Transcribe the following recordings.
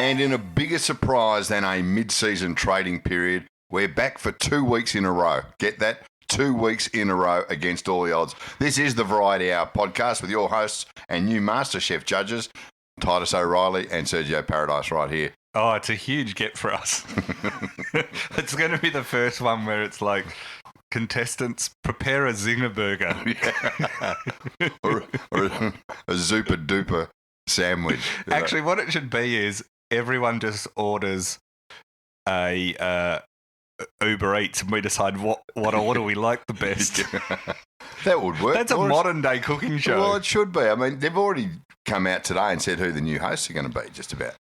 And in a bigger surprise than a mid-season trading period, we're back for 2 weeks in a row. Get that? 2 weeks in a row against all the odds. This is the Variety Hour podcast with your hosts and new MasterChef judges, Titus O'Reilly and Sergio Paradise right here. Oh, it's a huge get for us. It's going to be the first one where it's like, contestants, prepare a zinger burger. or a Zupa Duper sandwich. Actually, what it should be is everyone just orders a Uber Eats and we decide what order we like the best. That would work. That's a modern day cooking show. Well, it should be. I mean, they've already come out today and said who the new hosts are going to be, just about.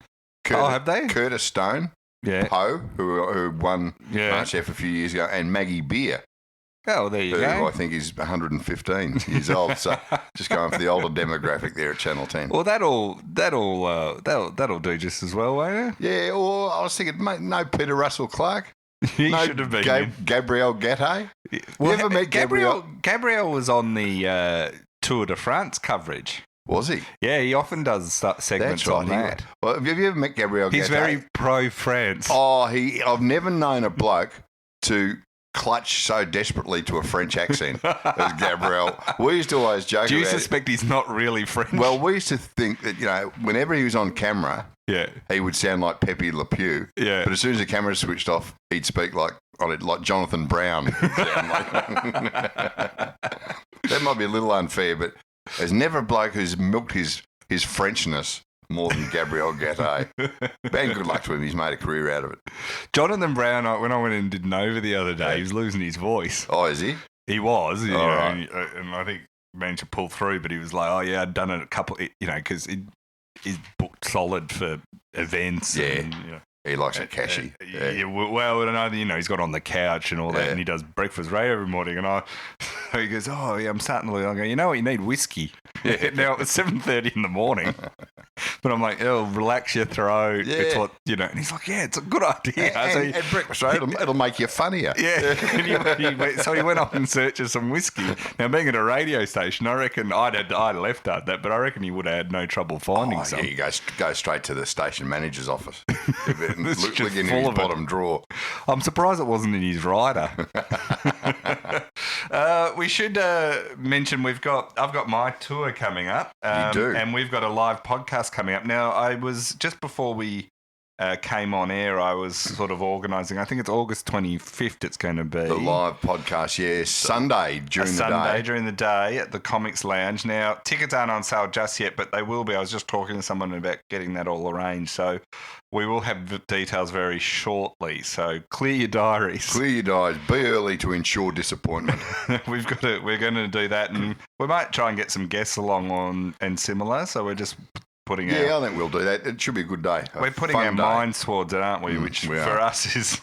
Have they? Curtis Stone, Poe, who won MasterChef a few years ago, and Maggie Beer. Oh, there you who go. I think is 115 years old, so just going for the older demographic there at Channel 10. Well, that'll do just as well, won't it? Yeah. Or I was thinking, mate, no Peter Russell Clark. He should have been. Gabrielle Gatte. Well, you ever met Gabrielle? Gabrielle was on the Tour de France coverage. Was he? Yeah, he often does segments on that. Well, have you ever met Gabrielle Gatte? He's very pro-France. Oh, I've never known a bloke to clutch so desperately to a French accent as Gabrielle. We used to always joke about Do you suspect he's not really French? Well, we used to think that, whenever he was on camera, he would sound like Pepe Le Pew. Yeah. But as soon as the camera switched off, he'd speak like Jonathan Brown. That might be a little unfair, but there's never a bloke who's milked his Frenchness more than Gabrielle Gatte. And good luck to him. He's made a career out of it. Jonathan Brown, when I went and did Nova the other day, he was losing his voice. Oh, is he? He was. Right. And I think managed to pull through, but he was like, oh, yeah, I'd done it a couple, because he's booked solid for events. Yeah. And, He likes a cashy. He's got on the couch and all that, and he does breakfast radio every morning. And he goes, oh, yeah, I'm starting to look. I go, you know what, you need whiskey. Yeah. Now, it's 7:30 in the morning. But I'm like, relax your throat. Yeah. It's what, and he's like, yeah, it's a good idea. And breakfast radio, it'll make you funnier. Yeah. So he went off in search of some whiskey. Now, being at a radio station, I reckon I'd left out that, but I reckon he would have had no trouble finding some. Yeah, you go straight to the station manager's office. Look in full his of bottom drawer. I'm surprised it wasn't in his rider. We should mention I've got my tour coming up. You do. And we've got a live podcast coming up. Now, I was, just before we came on air, I was sort of organising, I think it's August 25th it's going to be. The live podcast, Sunday during the day at the Comics Lounge. Now, tickets aren't on sale just yet, but they will be. I was just talking to someone about getting that all arranged. So we will have details very shortly. So clear your diaries. Clear your diaries. Be early to ensure disappointment. We're going to do that, and we might try and get some guests along on and similar. So we're just putting out. Yeah, I think we'll do that. It should be a good day. We're putting our minds towards it, aren't we? Which for us is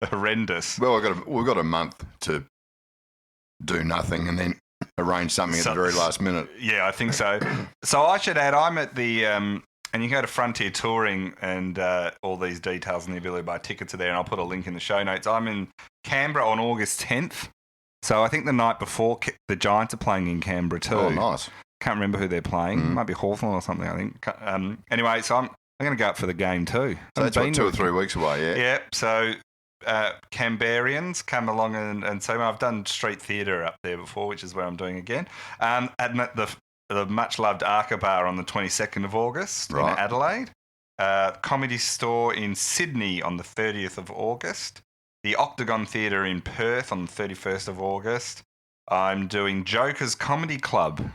horrendous. Well, we've got a month to do nothing and then arrange something at the very last minute. Yeah, I think so. So I should add, I'm at the and you can go to Frontier Touring, and all these details and the ability to buy tickets are there, and I'll put a link in the show notes. I'm in Canberra on August 10th. So I think the night before, the Giants are playing in Canberra too. Oh, nice. Can't remember who they're playing. It might be Hawthorn or something, I think. Anyway, so I'm going to go up for the game too. So that's 2 or 3 weeks away, yeah? Yeah, so Canberrians come along and so I've done street theatre up there before, which is where I'm doing again. And at the much-loved Arca Bar on the 22nd of August in Adelaide. Comedy Store in Sydney on the 30th of August. The Octagon Theatre in Perth on the 31st of August. I'm doing Joker's Comedy Club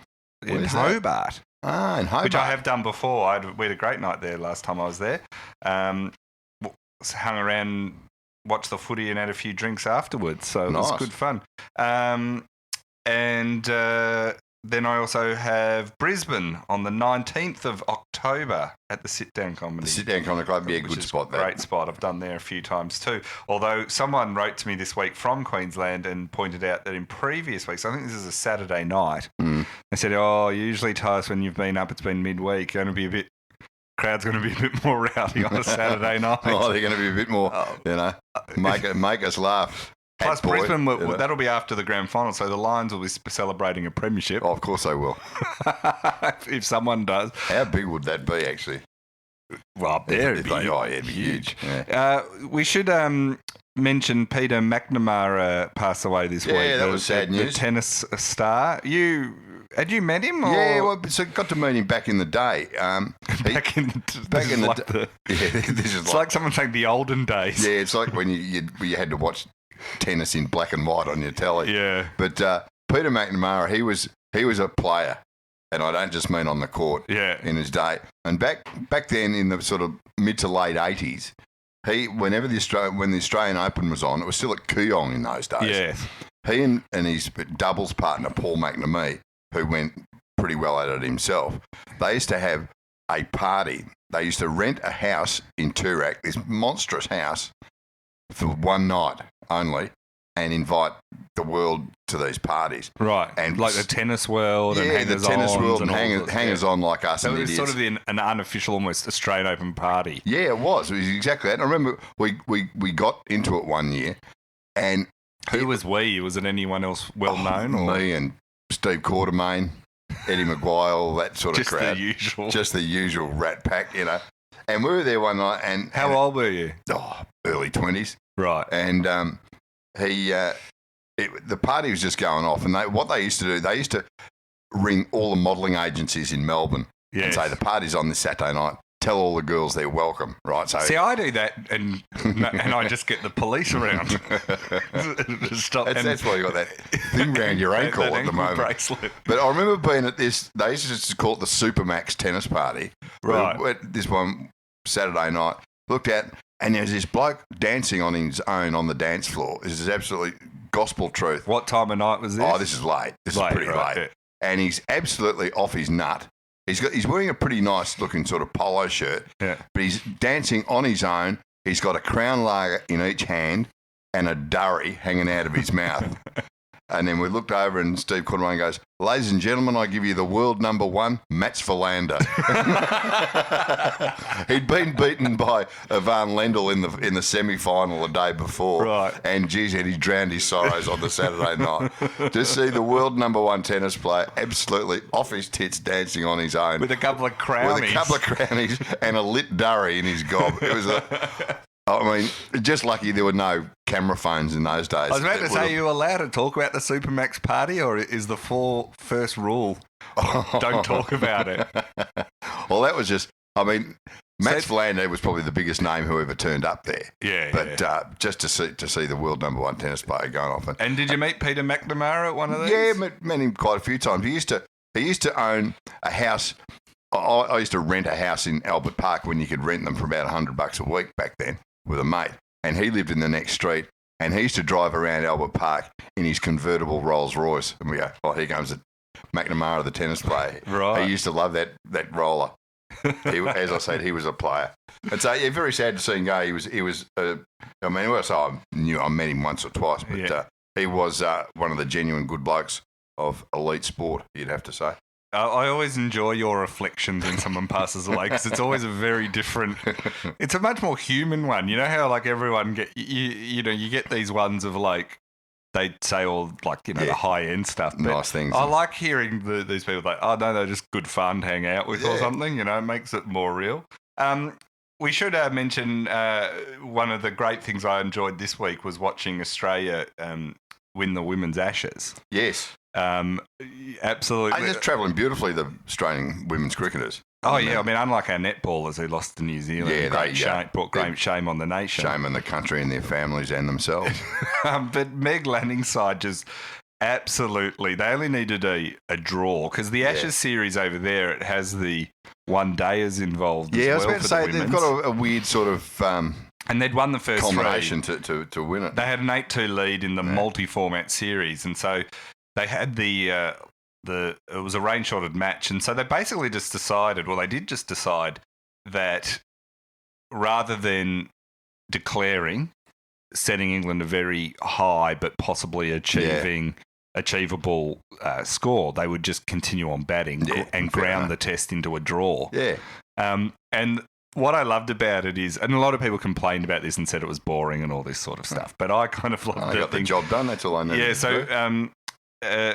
in Hobart. In Hobart. Which I have done before. We had a great night there last time I was there. Hung around, watched the footy and had a few drinks afterwards. So it was good fun. Then I also have Brisbane on the 19th of October at the Sit Down Comedy. The Sit Down Comedy Club, yeah, good spot there. Great spot. I've done there a few times too. Although someone wrote to me this week from Queensland and pointed out that in previous weeks, I think this is a Saturday night, they said, usually, Titus, when you've been up, it's been midweek, crowd's going to be a bit more rowdy on a Saturday night. They're going to be a bit more, make us laugh. Plus, Brisbane, that'll be after the grand final, so the Lions will be celebrating a premiership. Oh, of course they will. If someone does. How big would that be, actually? Well, up there, it'd be huge. Yeah. We should mention Peter McNamara passed away this week. Yeah, that was sad news. The tennis star. Had you met him? Or? Yeah, well, so got to meet him back in the day. Back in the it's like someone saying the olden days. Yeah, it's like when you had to watch tennis in black and white on your telly. Yeah. But Peter McNamara, he was a player, and I don't just mean on the court. Yeah. In his day, and back then in the sort of mid to late 80s, when the Australian Open was on, it was still at Kooyong in those days. Yes. He and his doubles partner Paul McNamee, who went pretty well at it himself, they used to have a party. They used to rent a house in Toorak, this monstrous house, for one night only, and invite the world to these parties. Right. And like the tennis world and hangers-on. Yeah, the tennis world and hangers-on like us. So and it was idiots. sort of an unofficial, almost Australian Open party. Yeah, it was. It was exactly that. And I remember we got into it one year, and... Who was we? Was it anyone else well-known? Me and Steve Quartermain, Eddie Maguire, all that sort of crowd. Just the usual. Just the usual rat pack, you know. And we were there one night and... How old were you? Early 20s. Right. And the party was just going off, and what they used to do, they used to ring all the modelling agencies in Melbourne and say, the party's on this Saturday night. Tell all the girls they're welcome, right? So see, I do that, and I just get the police around. Stop. That's why you got that thing around your ankle that at the moment. Bracelet. But I remember being at this. They used to just call it the Supermax tennis party. Right. This one Saturday night, looked at, and there's this bloke dancing on his own on the dance floor. This is absolutely gospel truth. What time of night was this? Oh, this is late. This is pretty late. Yeah. And he's absolutely off his nut. He's wearing a pretty nice looking sort of polo shirt, but he's dancing on his own. He's got a Crown Lager in each hand and a durry hanging out of his mouth. And then we looked over and Steve Quartermain goes, "Ladies and gentlemen, I give you the world number one, Mats Verlander." He'd been beaten by Ivan Lendl in the semi-final the day before. Right. And geez, he drowned his sorrows on the Saturday night. To see the world number one tennis player absolutely off his tits dancing on his own. With a couple of crownies. And a lit durry in his gob. It was I mean, just lucky there were no camera phones in those days. I was about to say, are you allowed to talk about the Supermax party, or is the first rule don't talk about it? Well, that was just, I mean, Mats Verlander was probably the biggest name who ever turned up there. Yeah. But just to see the world number one tennis player going off. And did you meet Peter McNamara at one of these? Yeah, met him quite a few times. He used to own a house. I used to rent a house in Albert Park when you could rent them for about $100 a week back then with a mate. And he lived in the next street. And he used to drive around Albert Park in his convertible Rolls Royce. And we go, oh, here comes the McNamara, the tennis player. Right. He used to love that roller. As I said, he was a player. And so, yeah, very sad to see him go. I met him once or twice, but he was one of the genuine good blokes of elite sport, you'd have to say. I always enjoy your reflections when someone passes away because it's always a very different. It's a much more human one. You know how like everyone you get these ones of like they say all like the high end stuff. But nice things. I like hearing these people like, oh no, they're just good fun to hang out with or something. It makes it more real. We should mention one of the great things I enjoyed this week was watching Australia win the Women's Ashes. Yes. Absolutely. They're just travelling beautifully, the Australian women's cricketers. Oh, yeah. I mean, unlike our netballers who lost to New Zealand, brought great shame on the nation. Shame on the country and their families and themselves. But Meg Lanning's side just absolutely, they only needed a draw because the Ashes series over there, it has the one-dayers involved as well. I was about to say, they've got a weird sort of... and they'd won the first combination to win it. They had an 8-2 lead in the multi-format series, and so they had it was a rain-shorted match, and so they basically just decided, they did just decide that rather than declaring, setting England a very high but possibly achievable score, they would just continue on batting and ground the test into a draw. Yeah. And what I loved about it is, and a lot of people complained about this and said it was boring and all this sort of stuff, but I kind of loved it. I got the job done, that's all I know. Yeah, so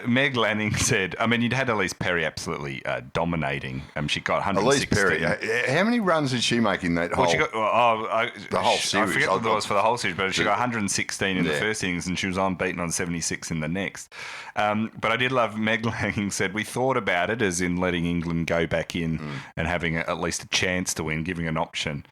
Meg Lanning said, I mean, you'd had Elise Perry absolutely dominating. She got 116. Elise Perry, how many runs did she make in that whole she got, the whole series? I forget what it was for the whole series, but she got 116 in the first innings and she was unbeaten on 76 in the next. But I did love Meg Lanning said, we thought about it as in letting England go back in and having at least a chance to win, giving an option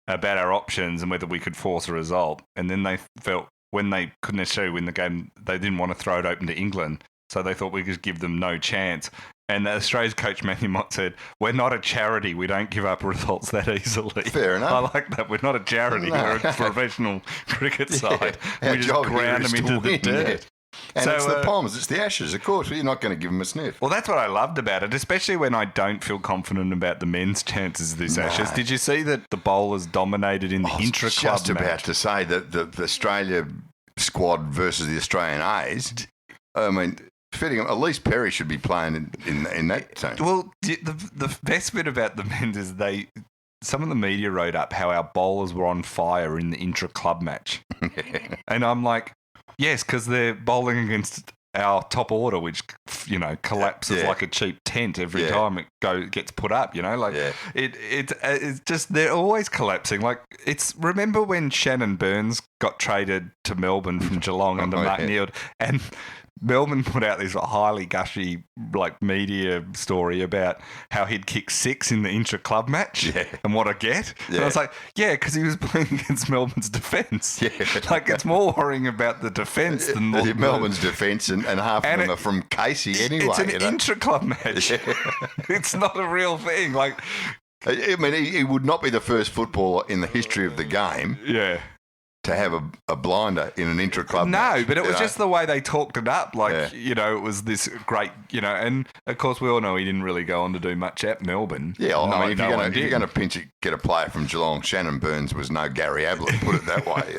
about our options and whether we could force a result. And then they felt, when they couldn't necessarily win the game, they didn't want to throw it open to England. So they thought we could give them no chance. And Australia's coach, Matthew Mott, said, we're not a charity. We don't give up results that easily. Fair enough. I like that. We're not a charity. We're a professional cricket side. Our We just job ground here is them to into the win, dirt. And So, it's the Poms, it's the Ashes, of course. You're not going to give them a sniff. Well, that's what I loved about it, especially when I don't feel confident about the men's chances of this Ashes. Did you see that the bowlers dominated in the intra-club I was just match? about to say that the Australia squad versus the Australian A's, I mean, fitting Elise Perry should be playing in that team. Well, the best bit about the men's is some of the media wrote up how our bowlers were on fire in the intra-club match. And I'm like, yes, because they're bowling against our top order, which, collapses like a cheap tent every time it gets put up, it's just, they're always collapsing. Like, remember when Shannon Burns got traded to Melbourne from Geelong under Mark Neeld, and Melbourne put out this highly gushy media story about how he'd kicked 6 in the intra-club match and what I get. Yeah. And I was like, because he was playing against Melbourne's defence. Yeah. It's more worrying about the defence than Melbourne's defence, and half of them are from Casey anyway. It's an intra-club match. Yeah. It's not a real thing. I mean, he would not be the first footballer in the history of the game. Yeah. To have a blinder in an intra-club match. No, but it was just the way they talked it up. It was this great, and of course we all know he didn't really go on to do much at Melbourne. Yeah, I mean, if you're going to get a player from Geelong, Shannon Burns was no Gary Ablett, put it that way,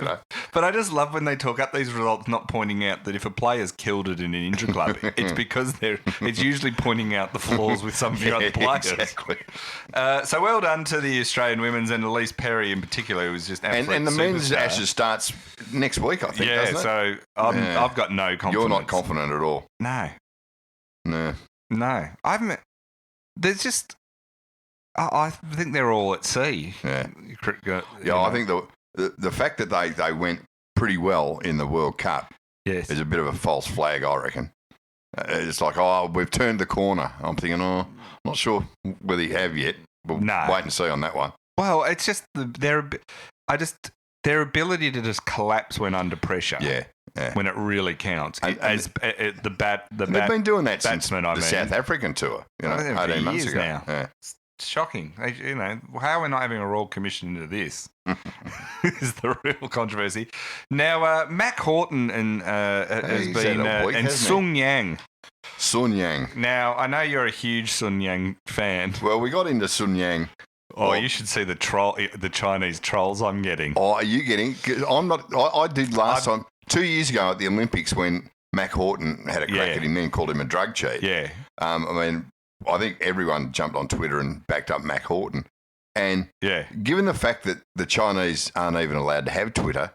But I just love when they talk up these results, not pointing out that if a player's killed it in an intra-club, it's because it's usually pointing out the flaws with some of your other players. Exactly. So well done to the Australian women's and Elise Perry in particular, who was just absolute and the men's superstar. Ashes starts next week, I think, doesn't it? So I've got no confidence. You're not confident at all. No. No. There's just... I think they're all at sea. Yeah. I think the fact that they went pretty well in the World Cup is a bit of a false flag, I reckon. It's like, we've turned the corner. I'm thinking, not sure whether you have yet. We'll wait and see on that one. Well, it's just their ability to just collapse when under pressure. Yeah. When it really counts. They've been doing that since the South African tour, 18 months ago. Now. Yeah. It's shocking. How we're not having a Royal Commission into this is the real controversy. Now, Mac Horton has been and Sun Yang. Sun Yang. Now, I know you're a huge Sun Yang fan. Well, we got into Sun Yang. Oh, you should see the Chinese trolls I'm getting. Oh, are you getting? I'm not. I did last time 2 years ago at the Olympics when Mac Horton had a crack at him and called him a drug cheat. Yeah. I think everyone jumped on Twitter and backed up Mac Horton. And given the fact that the Chinese aren't even allowed to have Twitter,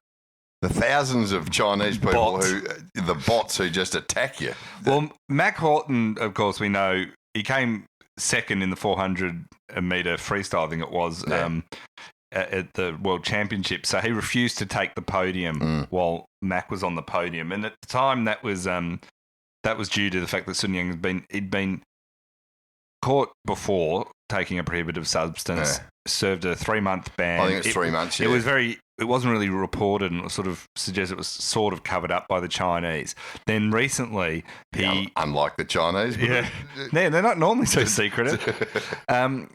the thousands of Chinese people the bots who just attack you. Well, Mac Horton, of course, we know he came second in the 400-metre freestyle, I think it was, at the World Championship. So he refused to take the podium while Mac was on the podium. And at the time, that was due to the fact that Sun Yang he'd been caught before taking a prohibitive substance, served a 3-month ban. I think it's 3 months, It wasn't really reported, and it sort of suggests it was sort of covered up by the Chinese. Then recently, unlike the Chinese, they're not normally so secretive.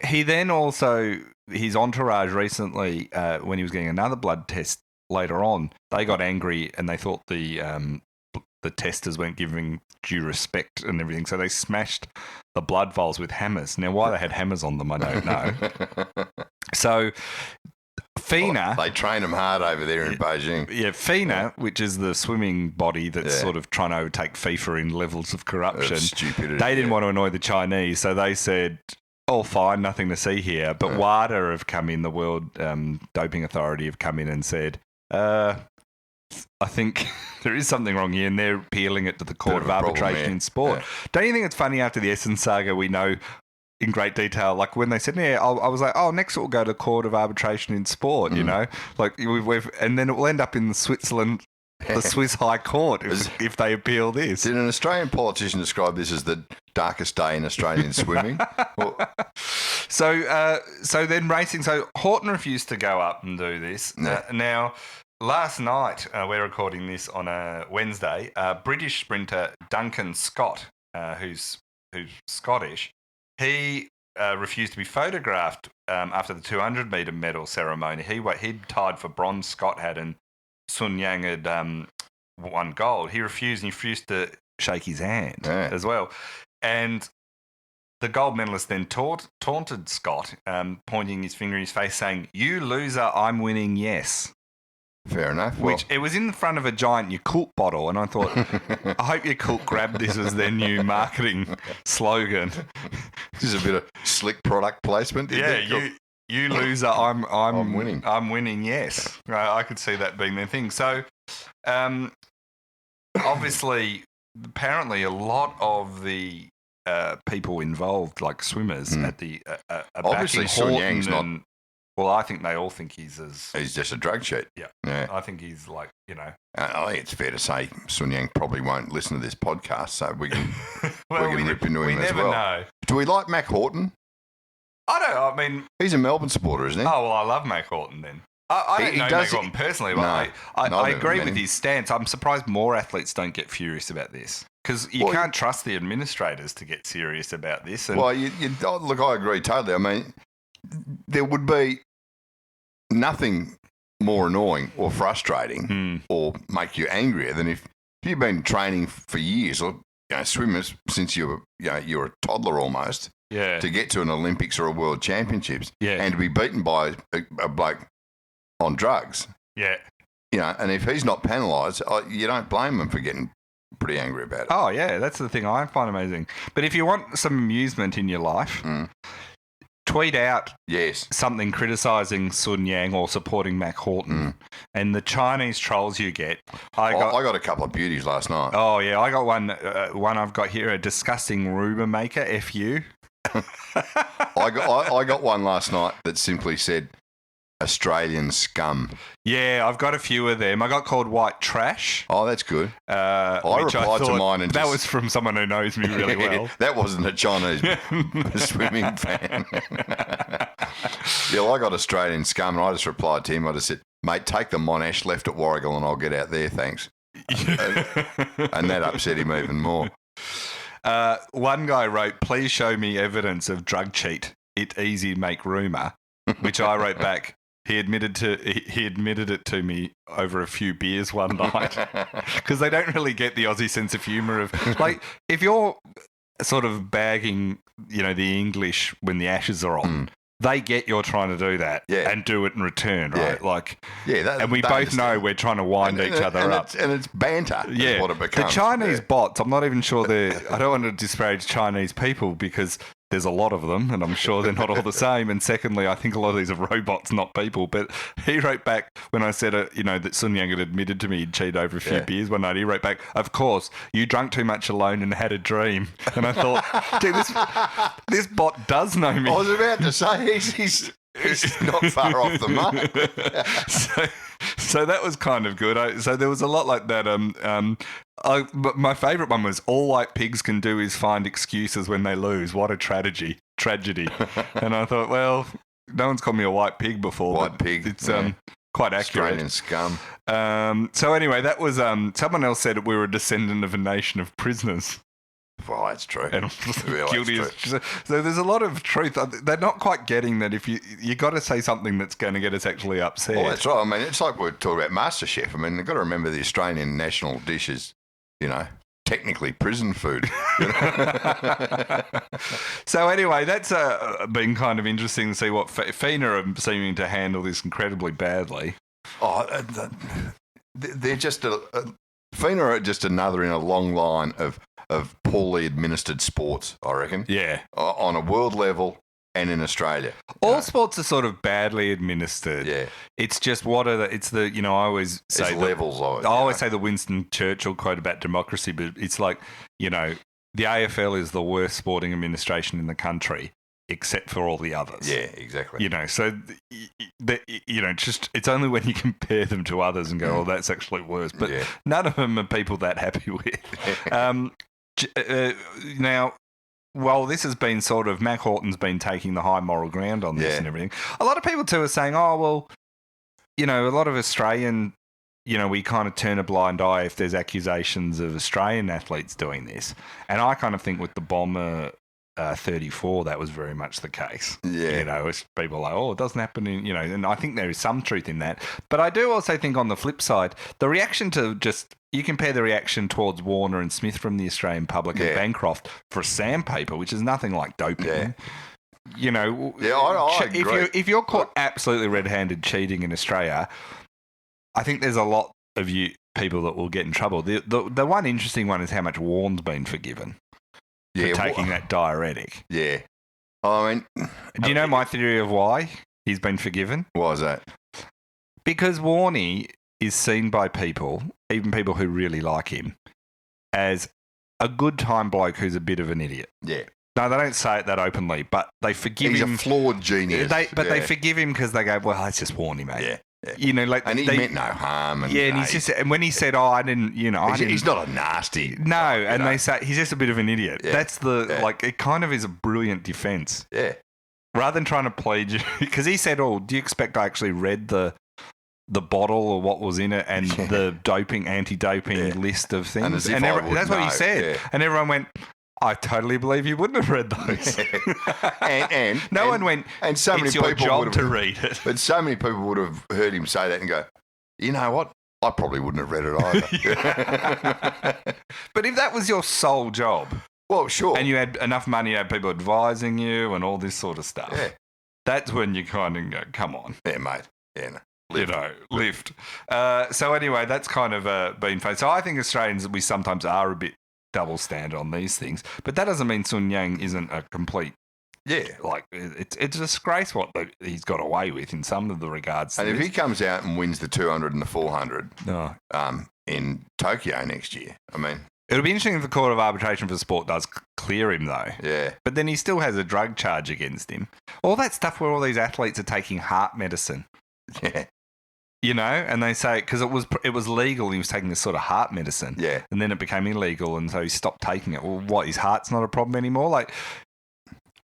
He then also, his entourage recently, when he was getting another blood test later on, they got angry and they thought the testers weren't giving due respect and everything, so they smashed the blood vials with hammers. Now, why they had hammers on them, I don't know. So FINA... they train them hard over there in Beijing. Yeah, FINA, which is the swimming body that's sort of trying to overtake FIFA in levels of corruption. Stupidity. They didn't want to annoy the Chinese, so they said, fine, nothing to see here. But WADA have come in, the World Doping Authority have come in and said, I think there is something wrong here, and they're appealing it to the Court of Arbitration in Sport. Yeah. Don't you think it's funny after the Essence saga we know in great detail, like when they said, I was like, next we'll go to Court of Arbitration in Sport, you know? Like, and then it will end up in Switzerland, the Swiss High Court, if they appeal this. Did an Australian politician describe this as the darkest day in Australian swimming? So then racing. So Horton refused to go up and do this. Now, last night, we're recording this on a Wednesday, British sprinter Duncan Scott, who's Scottish, he refused to be photographed after the 200-metre medal ceremony. He'd tied for bronze, Scott had, and Sun Yang had won gold. He refused to shake his hand as well. And the gold medalist then taunted Scott, pointing his finger in his face, saying, "You loser, I'm winning, yes." Fair enough. Which it was in front of a giant Yakult bottle, and I thought, I hope Yakult grabbed this as their new marketing slogan. This is a bit of slick product placement. You loser, I'm winning. I'm winning. Yes, I could see that being their thing. So, obviously, apparently, a lot of the people involved, like swimmers, at the obviously Sun Yang's not. Well, I think they all think he's just a drug cheat. Yeah. I think he's like, I think it's fair to say Sun Yang probably won't listen to this podcast, so we can rip into him as well. We never know. Do we like Mac Horton? I mean... He's a Melbourne supporter, isn't he? Oh, well, I love Mac Horton then. I don't know Mac Horton personally, but I agree with his stance. I'm surprised more athletes don't get furious about this. Because you can't trust the administrators to get serious about this. And well, look, I agree totally. I mean, there would be nothing more annoying or frustrating or make you angrier than if you've been training for years or swimmers since you were a toddler almost to get to an Olympics or a World Championships and to be beaten by a bloke on drugs. Yeah. And if he's not penalised, you don't blame him for getting pretty angry about it. Oh, yeah, that's the thing I find amazing. But if you want some amusement in your life... tweet out something criticising Sun Yang or supporting Mac Horton, and the Chinese trolls you get. I got a couple of beauties last night. Oh yeah, I got one I've got here, a disgusting rumour maker. F you. I got one last night that simply said Australian scum. Yeah, I've got a few of them. I got called white trash. Oh, that's good. I replied to mine and that was from someone who knows me really well. That wasn't a Chinese swimming fan. I got Australian scum, and I just replied to him. I just said, "Mate, take the Monash left at Warragul, and I'll get out there, thanks." And that upset him even more. One guy wrote, "Please show me evidence of drug cheat. It easy make rumour," which I wrote back. He admitted it to me over a few beers one night, because they don't really get the Aussie sense of humour of, like, if you're sort of bagging, the English when the Ashes are on, they get you're trying to do that and do it in return, right? And we both know we're trying to wind each other up. And it's banter is what it becomes. The Chinese bots, I'm not even sure I don't want to disparage Chinese people because there's a lot of them, and I'm sure they're not all the same. And secondly, I think a lot of these are robots, not people. But he wrote back when I said, that Sun Yang had admitted to me he'd cheated over a few beers one night. He wrote back, "Of course, you drunk too much alone and had a dream." And I thought, dude, this bot does know me. I was about to say he's not far off the mark. So that was kind of good. So there was a lot like that. But my favourite one was, "All white pigs can do is find excuses when they lose. What a tragedy." And I thought, well, no one's called me a white pig before. White pig. It's quite accurate. Australian scum. So anyway, that was someone else said we were a descendant of a nation of prisoners. Well, that's true. And guilty so there's a lot of truth. They're not quite getting that if you got to say something that's going to get us actually upset. Well, that's right. I mean, it's like we're talking about MasterChef. I mean, they've got to remember the Australian national dish is, technically prison food. So anyway, that's been kind of interesting to see what FINA are seeming to handle this incredibly badly. Oh, they're just FINA are just another in a long line of poorly administered sports, I reckon. Yeah. On a world level, and in Australia. All sports are sort of badly administered. Yeah. It's just I always say levels of it. I always say the Winston Churchill quote about democracy, but it's like, the AFL is the worst sporting administration in the country, except for all the others. Yeah, exactly. So just it's only when you compare them to others and go, oh, that's actually worse. But none of them are people that happy with. Now, while this has been sort of, Mac Horton's been taking the high moral ground on this and everything, a lot of people too are saying, oh, well, a lot of Australian, we kind of turn a blind eye if there's accusations of Australian athletes doing this. And I kind of think with the Bomber 34, that was very much the case. Yeah. It's people like, oh, it doesn't happen in, and I think there is some truth in that. But I do also think on the flip side, the reaction to you compare the reaction towards Warner and Smith from the Australian public and Bancroft for sandpaper, which is nothing like doping. Yeah. I agree. If you're caught absolutely red-handed cheating in Australia, I think there's a lot of people that will get in trouble. The one interesting one is how much Warren's been forgiven for taking that diuretic. Yeah. I mean, do you know my theory of why he's been forgiven? Why is that? Because Warney is seen by people, even people who really like him, as a good time bloke who's a bit of an idiot. Yeah. No, they don't say it that openly, but they forgive him. He's a flawed genius. They forgive him because they go, well, it's just Warney, mate. Yeah. And he meant no harm. And when he said, "Oh, I didn't," he's not a nasty. No, they say he's just a bit of an idiot. Yeah. That's it kind of is a brilliant defense. Yeah. Rather than trying to plead, because he said, "Oh, do you expect I actually read the bottle or what was in it and the anti-doping list of things?" And that's what he said. Yeah. And everyone went, I totally believe you wouldn't have read those. and no one went, and so it's many your job to read it. But so many people would have heard him say that and go, you know what? I probably wouldn't have read it either. But if that was your sole job, well, sure, and you had enough money, you had people advising you and all this sort of stuff, that's when you kind of go, come on. Yeah, mate. Yeah, no. Lift. So anyway, that's kind of been fun. So I think Australians, we sometimes are a bit double standard on these things, but that doesn't mean Sun Yang isn't a complete. Yeah, like it's a disgrace what he's got away with in some of the regards. And if he comes out and wins the 200 and the 400 in Tokyo next year, I mean, it'll be interesting if the Court of Arbitration for Sport does clear him though. Yeah, but then he still has a drug charge against him. All that stuff where all these athletes are taking heart medicine. Yeah. And they say because it was legal, he was taking this sort of heart medicine, and then it became illegal, and so he stopped taking it. Well, what, his heart's not a problem anymore? Like,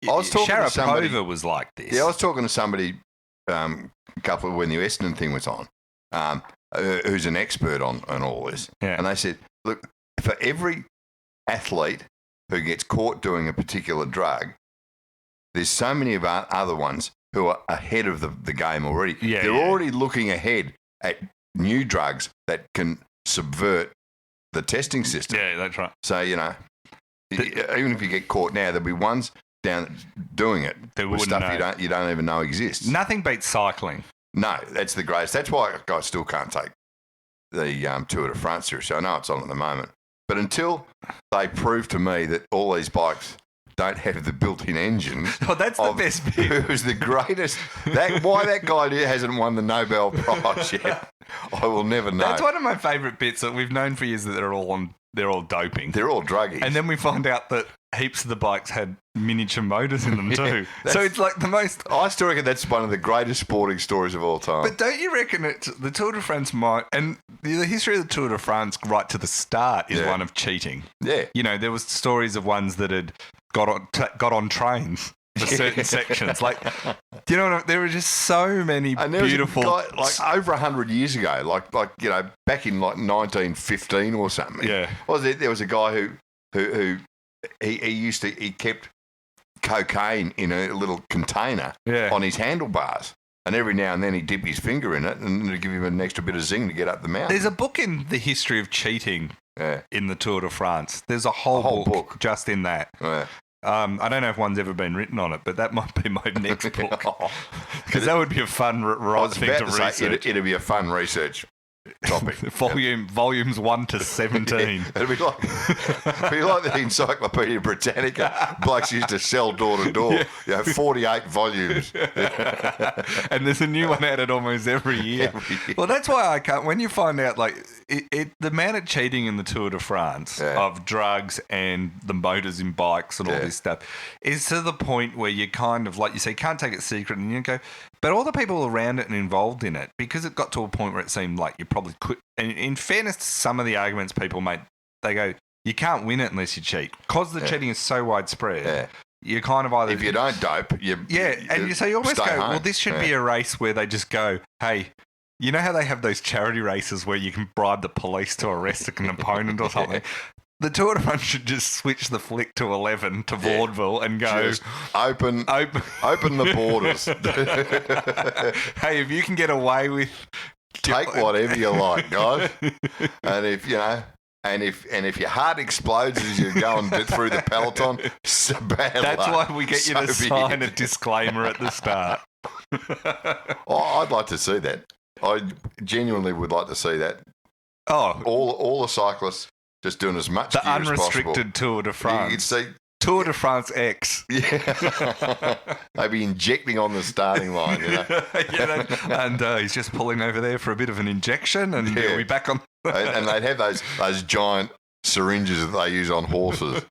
I was talking Sharapova to somebody, was like this. Yeah, I was talking to somebody when the Essendon thing was on, who's an expert on all this, and they said, look, for every athlete who gets caught doing a particular drug, there's so many of our other ones who are ahead of the game already. Yeah, they're already looking ahead at new drugs that can subvert the testing system. Yeah, that's right. So, even if you get caught now, there'll be ones down doing it with stuff you don't even know exists. Nothing beats cycling. No, that's the greatest. That's why I still can't take the Tour de France seriously. I know it's on at the moment. But until they prove to me that all these bikes don't have the built-in engines. Oh, that's the best bit. Who's the greatest? Why that guy hasn't won the Nobel Prize yet, I will never know. That's one of my favourite bits that we've known for years that they're all doping. They're all druggies. And then we find out that heaps of the bikes had miniature motors in them too. So it's like the most... I still reckon that's one of the greatest sporting stories of all time. But don't you reckon the Tour de France might... And the history of the Tour de France right to the start is one of cheating. Yeah. There was stories of ones that had got on trains for certain sections. Like, do you know what there were just so many beautiful... Guy, like over 100 years ago, like back in like 1915 or something. Yeah. There was a guy who he kept cocaine in a little container on his handlebars. And every now and then he'd dip his finger in it and it'd give him an extra bit of zing to get up the mountain. There's a book in the history of cheating in the Tour de France. There's a whole book just in that. Yeah. I don't know if one's ever been written on it, but that might be my next book. Because that would be a fun thing to research. It'd be a fun research topic. Volumes 1 to 17. It'd be like the Encyclopedia Britannica. Blokes used to sell door to door. 48 volumes. And there's a new one out at almost every year. Well, that's why I can't. When you find out, like, the amount of cheating in the Tour de France of drugs and the motors in bikes and all this stuff is to the point where you kind of, like you say, can't take it secret, and you go, but all the people around it and involved in it, because it got to a point where it seemed like you probably could. And in fairness to some of the arguments people make, they go, you can't win it unless you cheat. Because the cheating is so widespread. Yeah. You kind of either... If you don't dope, you almost go, home. Well, this should be a race where they just go, hey, you know how they have those charity races where you can bribe the police to arrest an opponent or something? The Tour de France should just switch the flick to 11 to vaudeville and go... Just open the borders. Hey, if you can get away with... Take whatever you like, guys. And if your heart explodes as you're going through the peloton, it's bad luck. That's why we get you to sign a disclaimer at the start. I'd like to see that. I genuinely would like to see that. Oh, all the cyclists just doing as much gear as possible. The unrestricted Tour de France. You could see Tour de France X. Yeah. They'd be injecting on the starting line, and he's just pulling over there for a bit of an injection, and he'll be back on. And they'd have those giant syringes that they use on horses.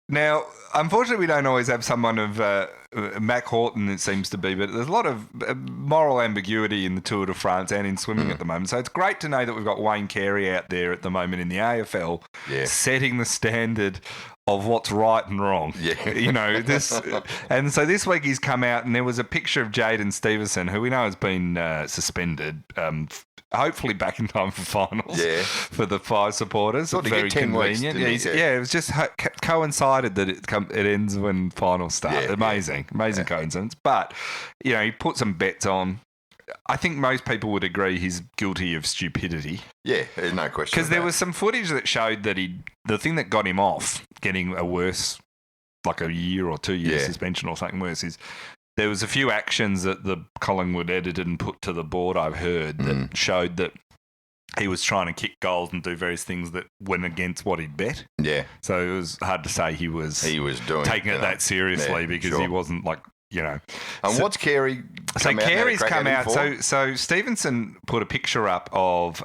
Now, unfortunately, we don't always have someone of Mac Horton, it seems to be, but there's a lot of moral ambiguity in the Tour de France and in swimming at the moment. So it's great to know that we've got Wayne Carey out there at the moment in the AFL setting the standard of what's right and wrong. Yeah. And so this week he's come out and there was a picture of Jaidyn Stephenson, who we know has been suspended, hopefully back in time for finals for the 5 supporters. Very convenient. It was just coincided that it ends when finals start. Amazing coincidence. But, he put some bets on. I think most people would agree he's guilty of stupidity. Yeah, there's no question. Because there was some footage that showed that the thing that got him off getting a worse, like a year or 2 year suspension or something worse, is there was a few actions that the Collingwood edited and put to the board, I've heard, that showed that he was trying to kick goals and do various things that went against what he'd bet. Yeah. So it was hard to say he was taking it that seriously because he wasn't like, And what's Carey come out? So Carey's come out. So Stephenson put a picture up of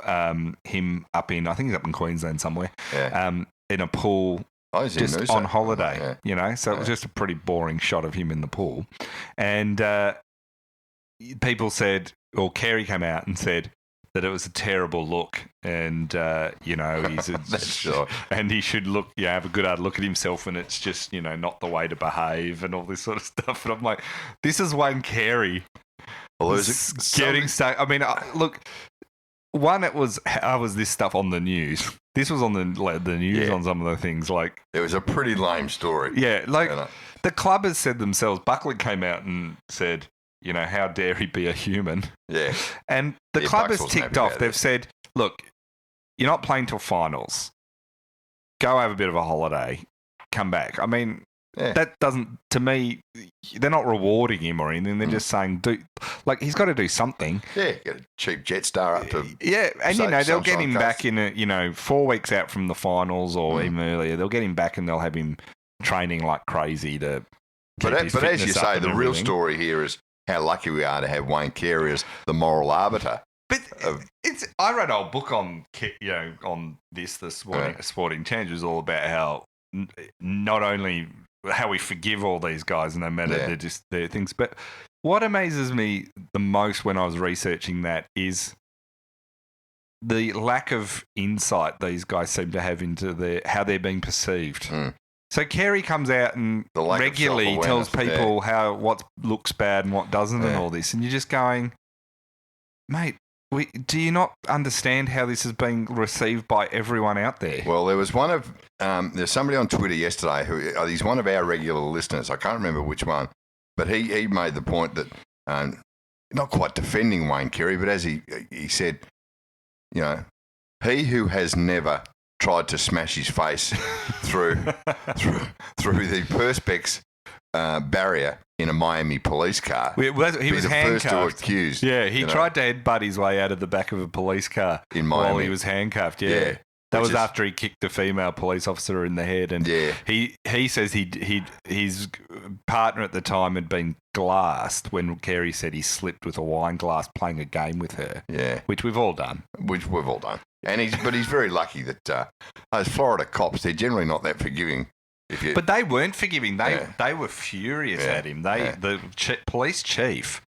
him up in, I think he's up in Queensland somewhere, in a pool. Just on holiday, so it was just a pretty boring shot of him in the pool. And people said, Carey came out and said that it was a terrible look and, he's and he should look, have a good hard look at himself and it's just, not the way to behave and all this sort of stuff. And I'm like, this is Wayne Carey getting stuck. I mean, look, one, how was this stuff on the news? This was on the news on some of the things. Like, it was a pretty lame story. Yeah, the club has said themselves. Buckley came out and said, how dare he be a human? Yeah, and the club has ticked off. They've said, look, you're not playing till finals. Go have a bit of a holiday. Come back. I mean, that doesn't. To me, they're not rewarding him or anything. They're just saying, he's got to do something. Yeah, get a cheap Jetstar up to. Yeah, and they'll get him back in 4 weeks out from the finals or even earlier. They'll get him back and they'll have him training like crazy to. But as you say, the real story here is how lucky we are to have Wayne Carey as the moral arbiter. But I read a whole book on on this, the Sporting Change, was all about how not only how we forgive all these guys, no matter they're just their things. But what amazes me the most when I was researching that is the lack of insight these guys seem to have into how they're being perceived. So Carey comes out and regularly tells people how what looks bad and what doesn't and all this, and you're just going, mate, do you not understand how this is being received by everyone out there? Well, there was there's somebody on Twitter yesterday who he's one of our regular listeners. I can't remember which one, but he made the point that not quite defending Wayne Carey, but as he said, he who has never tried to smash his face through the perspex barrier in a Miami police car. He was handcuffed. First to accused. Yeah, he tried to headbutt his way out of the back of a police car in Miami while he was handcuffed. Yeah. That was after he kicked a female police officer in the head, and he says his partner at the time had been glassed when Carey said he slipped with a wine glass playing a game with her. Yeah, which we've all done. And he's very lucky that those Florida cops, they're generally not that forgiving. But they weren't forgiving. They were furious at him. The police chief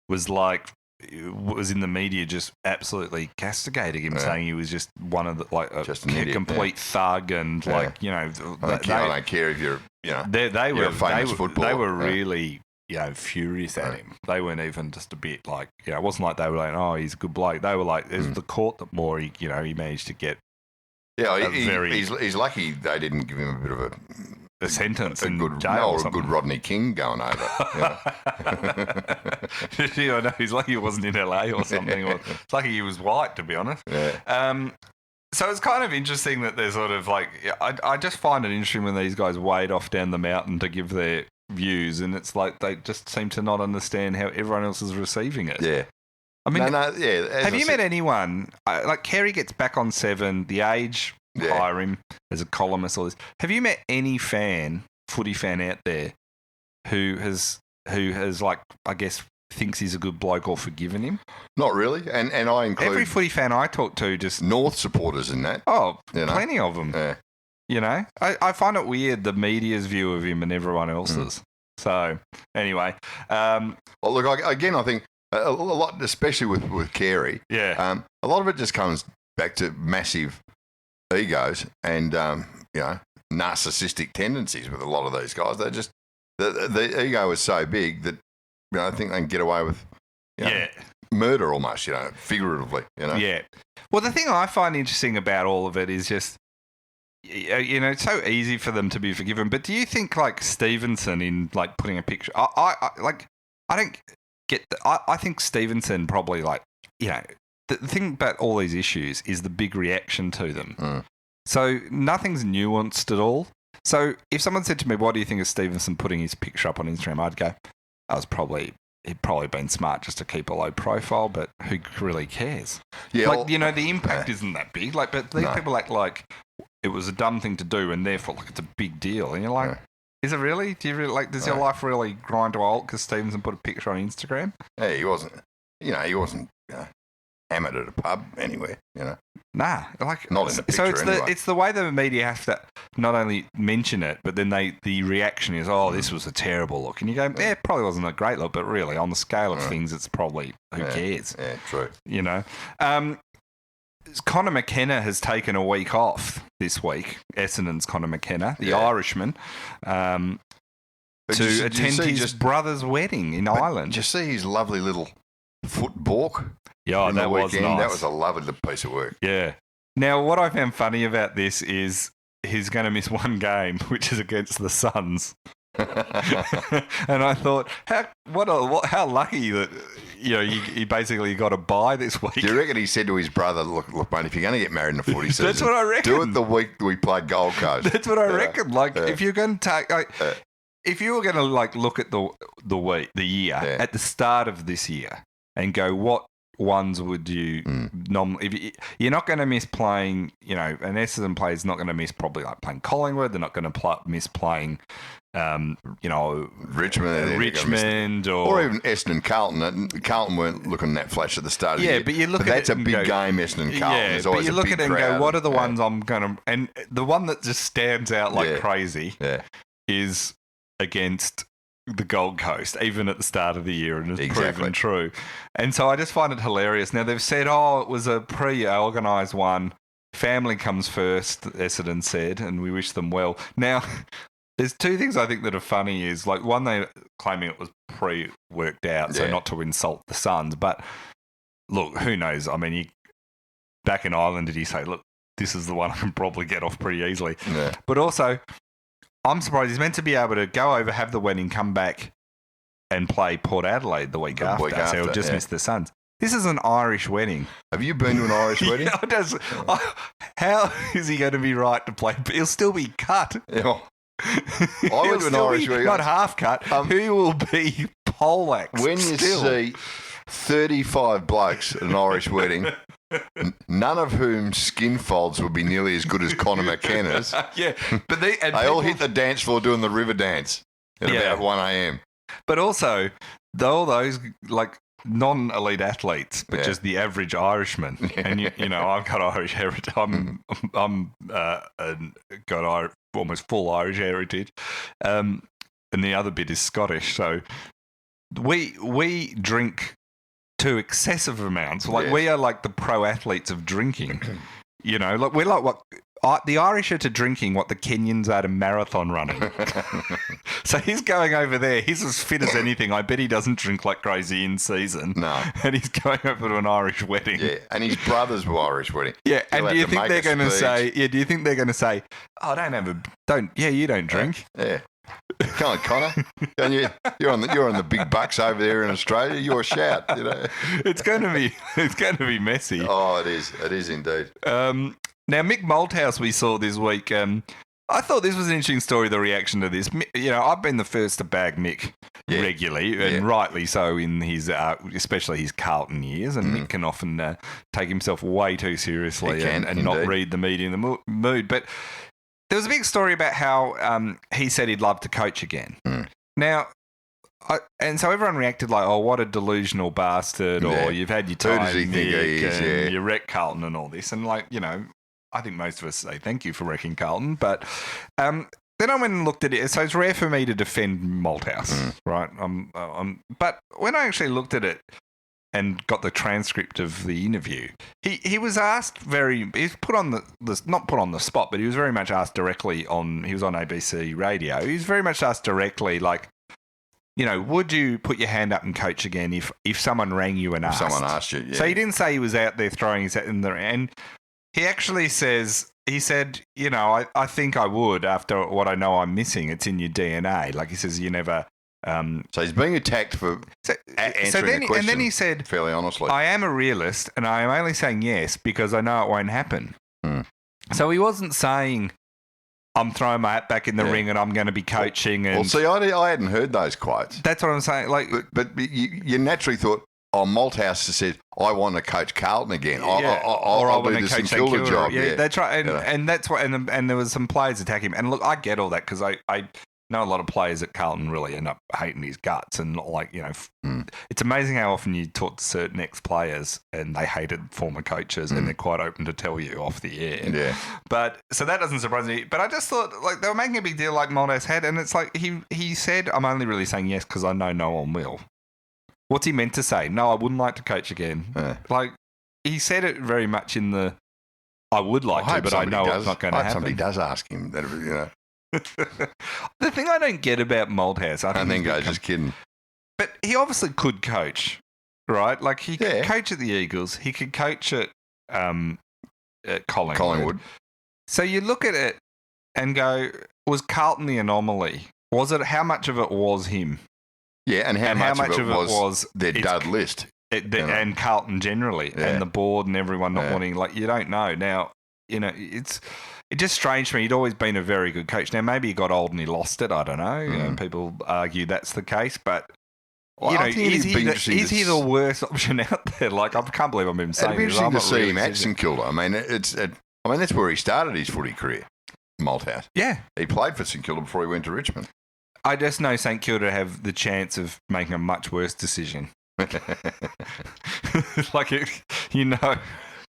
was in the media just absolutely castigating him, saying he was just one of the just an idiot, complete thug, and I don't care if you're you're a famous footballer. They were really furious at him. They weren't even just a bit like it wasn't like they were like, oh, he's a good bloke. They were like, it's the court that more he managed to get. Yeah, he's lucky they didn't give him a bit of a sentence in jail or a good Rodney King going over. I know, he's lucky he wasn't in LA or something. It's lucky he was white, to be honest. Yeah. So it's kind of interesting that they're sort of like, I just find it interesting when these guys wade off down the mountain to give their views, and it's like they just seem to not understand how everyone else is receiving it. Yeah. I mean, have you met anyone, like Carey gets back on 7, The Age hire him as a columnist, all this. Have you met any footy fan out there who has like, I guess, thinks he's a good bloke or forgiven him? Not really. And I include every footy fan I talk to, just North supporters in that. Oh, plenty of them. Yeah. I find it weird, the media's view of him and everyone else's. So, anyway. Well, look, I think a lot, especially with Carey, a lot of it just comes back to massive egos and, narcissistic tendencies with a lot of these guys. They just, the ego is so big that, I think they can get away with murder almost, figuratively, Yeah. Well, the thing I find interesting about all of it is just, it's so easy for them to be forgiven. But do you think, like, Stephenson in, like, putting a picture... I don't get... I think Stephenson probably, like, the thing about all these issues is the big reaction to them. So nothing's nuanced at all. So if someone said to me, what do you think of Stephenson putting his picture up on Instagram? I'd go, he'd probably been smart just to keep a low profile, but who really cares? Yeah, like, the impact isn't that big. Like, but these people act like it was a dumb thing to do, and therefore, like, it's a big deal. And you're like, is it really? Do you really does your life really grind to a halt because Stephenson put a picture on Instagram? Yeah, he wasn't. He wasn't hammered at a pub anywhere. Nah, like not in the picture. So it's the way the media have to not only mention it, but then the reaction is, oh, this was a terrible look, and you go, it probably wasn't a great look, but really on the scale of things, it's probably who cares? Yeah, true. Conor McKenna has taken a week off this week. Essendon's Conor McKenna, the Irishman, to attend his brother's wedding in Ireland. Did you see his lovely little foot balk? Yeah, that was nice. That was a lovely piece of work. Yeah. Now, what I found funny about this is he's going to miss one game, which is against the Suns. And I thought, how lucky that he basically got a bye this week. Do you reckon he said to his brother, look, mate, if you're going to get married in the footy season, that's what I reckon. Do it the week we play Gold Coast. That's what I reckon. Like, if you're going to take, if you were going to look at the year at the start of this year and go, what ones would you nominally? You're not going to miss playing, an Essendon player's not going to miss probably like playing Collingwood. They're not going to miss playing, Richmond or even Essendon Carlton. Carlton weren't looking that flash at the start of the year. Yeah, but you look at that's a big game, Essendon Carlton. Yeah, but you look at it and go, what are the ones I'm going to... And the one that just stands out like crazy is against the Gold Coast, even at the start of the year, and it's proven true. And so I just find it hilarious. Now, they've said, it was a pre-organised one. Family comes first, Essendon said, and we wish them well. Now, there's two things I think that are funny is, like, one, they're claiming it was pre-worked out, so not to insult the Suns. But, look, who knows? I mean, back in Ireland, did he say, look, this is the one I can probably get off pretty easily? Yeah. But also... I'm surprised he's meant to be able to go over, have the wedding, come back and play Port Adelaide the week after. So he'll just miss the Suns. This is an Irish wedding. Have you been to an Irish wedding? How is he going to be right to play? He'll still be cut. I went to an Irish wedding. Not half cut. He will be poleaxed. When you see 35 blokes at an Irish wedding, none of whom skin folds would be nearly as good as Conor McKenna's. Yeah, but they all hit the dance floor doing the river dance at about 1 a.m. But also, all those like non-elite athletes, but just the average Irishman. And you know, I've got Irish heritage. I'm got almost full Irish heritage, and the other bit is Scottish. So we drink to excessive amounts. Like we are like the pro athletes of drinking. You know, like we're like what the Irish are to drinking what the Kenyans are to marathon running. So he's going over there. He's as fit as anything. I bet he doesn't drink like crazy in season. No. And he's going over to an Irish wedding. Yeah, and his brothers were Irish wedding. Yeah, and do you think they're going to say? Yeah, do you think they're going to say, "Oh, you don't drink." Yeah. Come on, Connor. You're on the big bucks over there in Australia. You're a shout. You know, it's going to be messy. Oh, it is. It is indeed. Now, Mick Malthouse we saw this week. I thought this was an interesting story, the reaction to this. You know, I've been the first to bag Mick regularly, and rightly so in his, especially his Carlton years, and Mick can often take himself way too seriously and not read the media in the mood. But there was a big story about how he said he'd love to coach again. Now, and so everyone reacted like, "Oh, what a delusional bastard!" Or "You've had your time, Who does he think he is? And you wrecked Carlton and all this." And like, you know, I think most of us say thank you for wrecking Carlton, but then I went and looked at it. So it's rare for me to defend Malthouse, right? But when I actually looked at it and got the transcript of the interview, he was asked he was put on not put on the spot, but he was very much asked directly he was on ABC radio. He was very much asked directly, like, you know, would you put your hand up and coach again if someone rang you and asked? Someone asked you, yeah. So he didn't say he was out there throwing his hat in the and he actually said, you know, I think I would after what I know I'm missing. It's in your DNA. Like he says, you never. So he's being attacked for answering the question. And then he said, fairly honestly, I am a realist, and I am only saying yes because I know it won't happen. So he wasn't saying, I'm throwing my hat back in the ring and I'm going to be coaching. And well, see, I hadn't heard those quotes. That's what I'm saying. Like, but you naturally thought, Malthouse has said, I want to coach Carlton again. I'll do the St Kilda job. Yeah, that's right. And that's what. And there was some players attack him. And look, I get all that because I know a lot of players at Carlton really end up hating his guts. And like, you know, it's amazing how often you talk to certain ex-players and they hated former coaches and they're quite open to tell you off the air. Yeah. But so that doesn't surprise me. But I just thought like they were making a big deal like Malthouse had, and it's like he said, I'm only really saying yes because I know no one will. What's he meant to say? No, I wouldn't like to coach again. Like, he said it very much in the, I would like to, but I know it's not going to happen. Somebody does ask him that, you know. The thing I don't get about Malthouse, and then goes, just kidding. But he obviously could coach, right? Like, he could coach at the Eagles. He could coach at Collingwood. So you look at it and go, was Carlton the anomaly? Was it, how much of it was him? Yeah, and how much of it was their dud list. And Carlton generally, and the board and everyone not wanting, like, you don't know. Now, you know, it's just strange to me. He'd always been a very good coach. Now, maybe he got old and he lost it. I don't know. You know, people argue that's the case, but, you know, is he the worst option out there? Like, I can't believe I'm even saying this. It'd be interesting to see him at St Kilda. I mean, that's where he started his footy career, Malthouse. Yeah. He played for St Kilda before he went to Richmond. I just know St Kilda have the chance of making a much worse decision. Like, you know.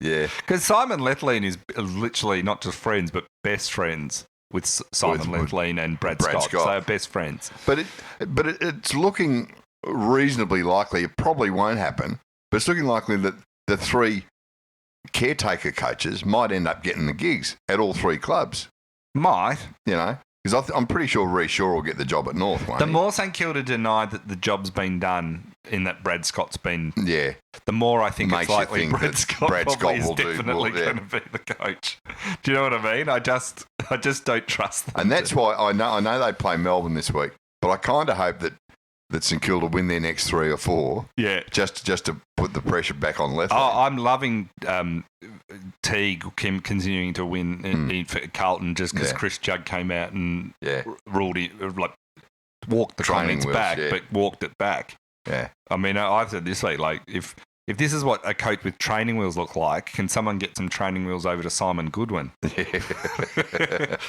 Yeah. Because Simon Lethlean is literally not just friends, but best friends with Simon Lethlean and Brad Scott. So they're best friends. But it's looking reasonably likely. It probably won't happen, but it's looking likely that the three caretaker coaches might end up getting the gigs at all three clubs. Might. You know. Because I'm pretty sure Rhys Shaw will get the job at North, won't he? The more St Kilda deny that the job's been done in that Brad Scott's been... Yeah. The more I think it's likely Brad Scott is will definitely going to be the coach. Do you know what I mean? I just don't trust them. And that's why I know they play Melbourne this week, but I kind of hope that that St Kilda win their next 3 or 4. Yeah. Just to put the pressure back on Lethlean. I'm loving Teague continuing to win for Carlton just because Chris Judd came out and ruled it, like walked the comments back, but walked it back. Yeah. I mean, I've said this week, like if this is what a coach with training wheels look like, can someone get some training wheels over to Simon Goodwin?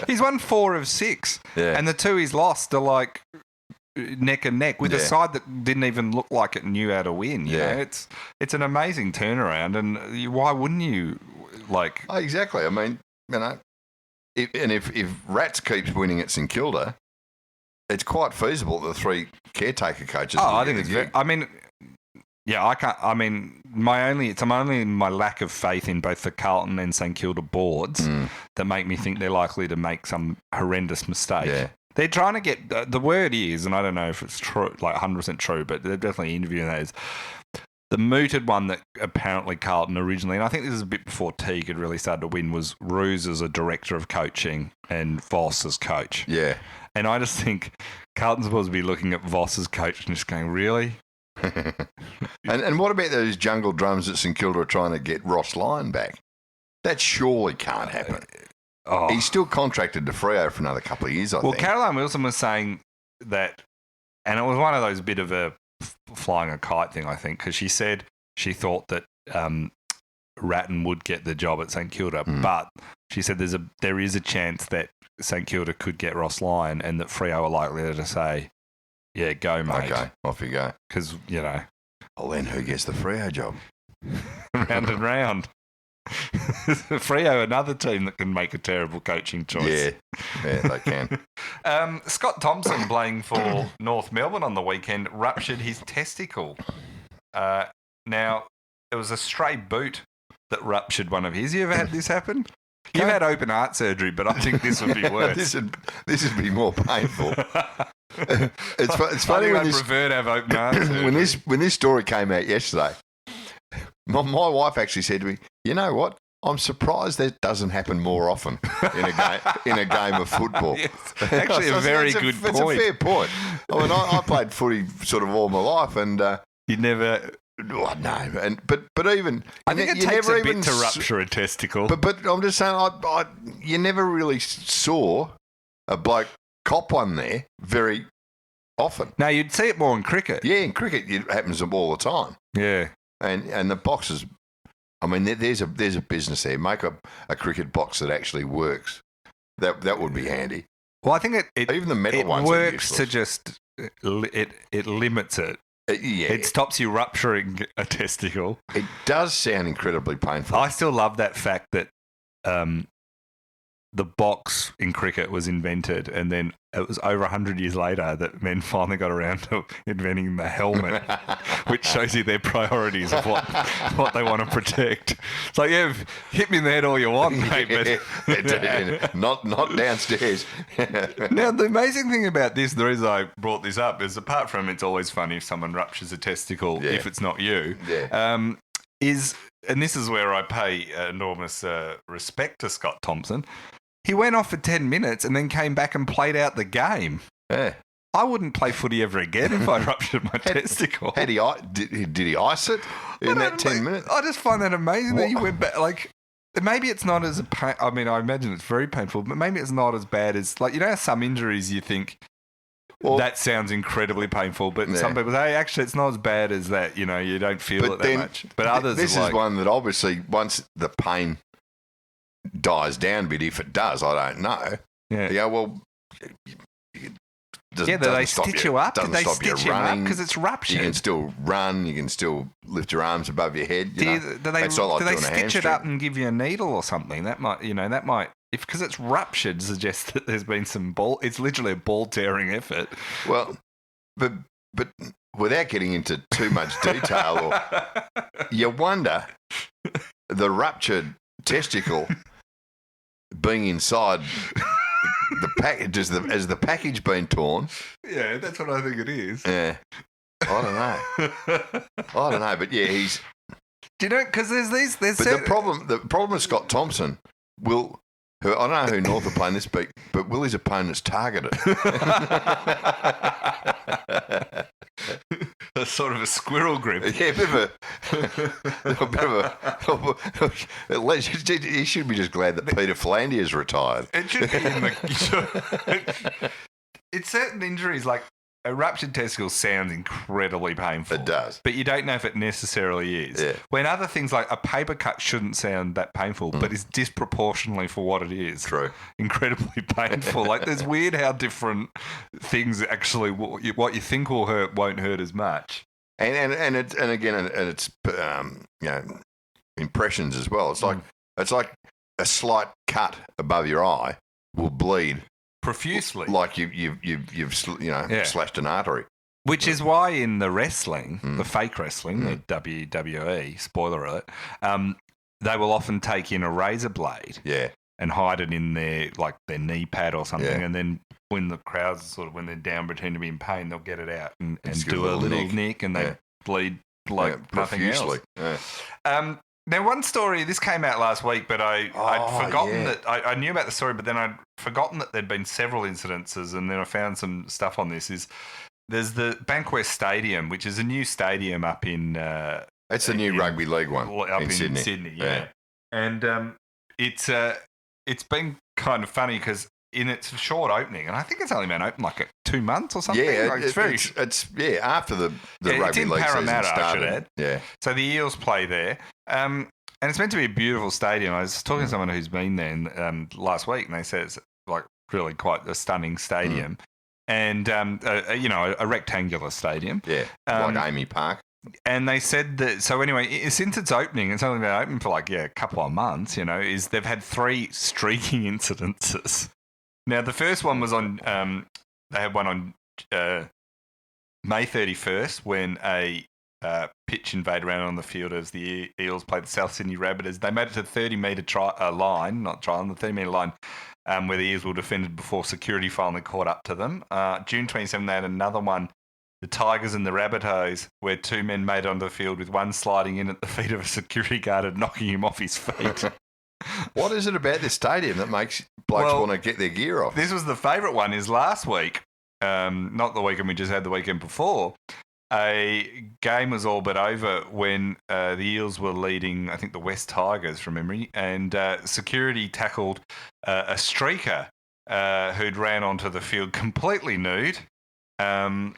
He's won 4 of 6, and the 2 he's lost are like neck and neck with a side that didn't even look like it knew how to win. You know? It's an amazing turnaround, and why wouldn't you like? Oh, exactly. I mean, you know, if Rats keeps winning at St Kilda, it's quite feasible that the 3 caretaker coaches. Oh, I think it's very. I mean, yeah, I can't. I mean, it's only my lack of faith in both the Carlton and St Kilda boards that make me think they're likely to make some horrendous mistake. Yeah. They're trying to get the word is, and I don't know if it's true, like 100% true, but they're definitely interviewing that is the mooted one that apparently Carlton originally, and I think this is a bit before Teague had really started to win, was Roos as a director of coaching and Voss as coach. Yeah. And I just think Carlton's supposed to be looking at Voss as coach and just going, really? and what about those jungle drums that St Kilda are trying to get Ross Lyon back? That surely can't happen. He's still contracted to Freo for another couple of years, I think. Well, Caroline Wilson was saying that, and it was one of those bit of a flying a kite thing, I think, because she said she thought that Ratton would get the job at St Kilda, but she said there is a chance that St Kilda could get Ross Lyon and that Freo are likely to say, yeah, go, mate. Okay, off you go. Because, you know. Well, then who gets the Freo job? Round and round. Freo, another team that can make a terrible coaching choice. Yeah, they can. Scott Thompson, playing for North Melbourne on the weekend, ruptured his testicle. Now, it was a stray boot that ruptured one of his. You ever had this happen? You've had open heart surgery, but I think this would be worse. this would be more painful. It's funny I prefer to have open heart surgery. when this story came out yesterday, my wife actually said to me, "You know what? I'm surprised that doesn't happen more often in a game of football." Yes, actually, a very good point. It's a fair point. I mean, I played footy sort of all my life, and you never. Oh, no, but even I think it takes a bit to rupture a testicle. But I'm just saying, you never really saw a bloke cop one there very often. No, you'd see it more in cricket. Yeah, in cricket it happens all the time. Yeah, and the boxes. I mean, there's a business there. Make a cricket box that actually works. That would be handy. Well, I think even the metal ones works to just it limits it. It stops you rupturing a testicle. It does sound incredibly painful. I still love that fact that the box in cricket was invented, and then it was over 100 years later that men finally got around to inventing the helmet, which shows you their priorities of what they want to protect. It's like, yeah, hit me in the head all you want, mate, but not downstairs. Now, the amazing thing about this, the reason I brought this up is, apart from it's always funny if someone ruptures a testicle, if it's not you, is, and this is where I pay enormous respect to Scott Thompson, he went off for 10 minutes and then came back and played out the game. Yeah. I wouldn't play footy ever again if I ruptured my testicle. Did he ice it in that 10 minutes? I just find that amazing that he went back. Like, maybe it's not as I mean, I imagine it's very painful, but maybe it's not as bad as, like, you know how some injuries you think, that sounds incredibly painful, but some people say, hey, actually, it's not as bad as that. You know, you don't feel it that much. But others, this is one that obviously once the pain dies down a bit, if it does, I don't know. Yeah. You go, well, do they stitch you up? Did they stitch you up because it's ruptured? You can still run. You can still lift your arms above your head. Do they stitch it up and give you a needle or something? That might, because it's ruptured, suggests that there's been some ball. It's literally a ball tearing effort. Well, but without getting into too much detail, you wonder the ruptured testicle being inside the package, has the package been torn? Yeah, that's what I think it is. Yeah, I don't know, but yeah, he's. Do you know? Because there's the problem with Scott Thompson who I don't know who North are playing this week, but will his opponents target it? a sort of a squirrel grip. Yeah, a bit of a. He should be just glad that Peter Flandier's retired. It should be in the. It's certain injuries like a ruptured testicle sounds incredibly painful. It does, but you don't know if it necessarily is. Yeah. When other things like a paper cut shouldn't sound that painful, but is disproportionately for what it is. True. Incredibly painful. Like there's weird how different things actually what you think will hurt won't hurt as much. And it's impressions as well. It's like a slight cut above your eye will bleed profusely, like you've slashed an artery. Which is why in the wrestling, the fake wrestling, the WWE, spoiler alert, they will often take in a razor blade, and hide it in their knee pad or something, and then when the crowds when they're down pretend to be in pain, they'll get it out and do a little nick, and they bleed like nothing else. Yeah. Now, one story, this came out last week, but I'd forgotten that I knew about the story, but then I'd forgotten that there'd been several incidences, and then I found some stuff on this. There's the Bankwest Stadium, which is a new stadium up in... it's the new rugby league one up in Sydney, yeah. And it's been kind of funny because in its short opening, and I think it's only been open 2 months or something. Yeah, it's after the rugby league season started. I should add. Yeah. So the Eels play there, and it's meant to be a beautiful stadium. I was talking to someone who's been there last week, and they said it's really quite a stunning stadium, and a rectangular stadium. Yeah, like Amy Park. And they said that, so anyway, since its opening, it's only been open for a couple of months, is they've had 3 streaking incidences. Now, the first one was on, they had one on May 31st when a pitch invaded around on the field as the Eels played the South Sydney Rabbitohs. They made it to the 30-metre line, the 30-metre line, where the Eels were defended before security finally caught up to them. June 27th, they had another one, the Tigers and the Rabbitohs, where 2 men made it onto the field with one sliding in at the feet of a security guard and knocking him off his feet. What is it about this stadium that makes blokes want to get their gear off? This was the favourite one, is last week, not the weekend we just had, the weekend before, a game was all but over when the Eels were leading, I think, the West Tigers from memory, and security tackled a streaker who'd ran onto the field completely nude, and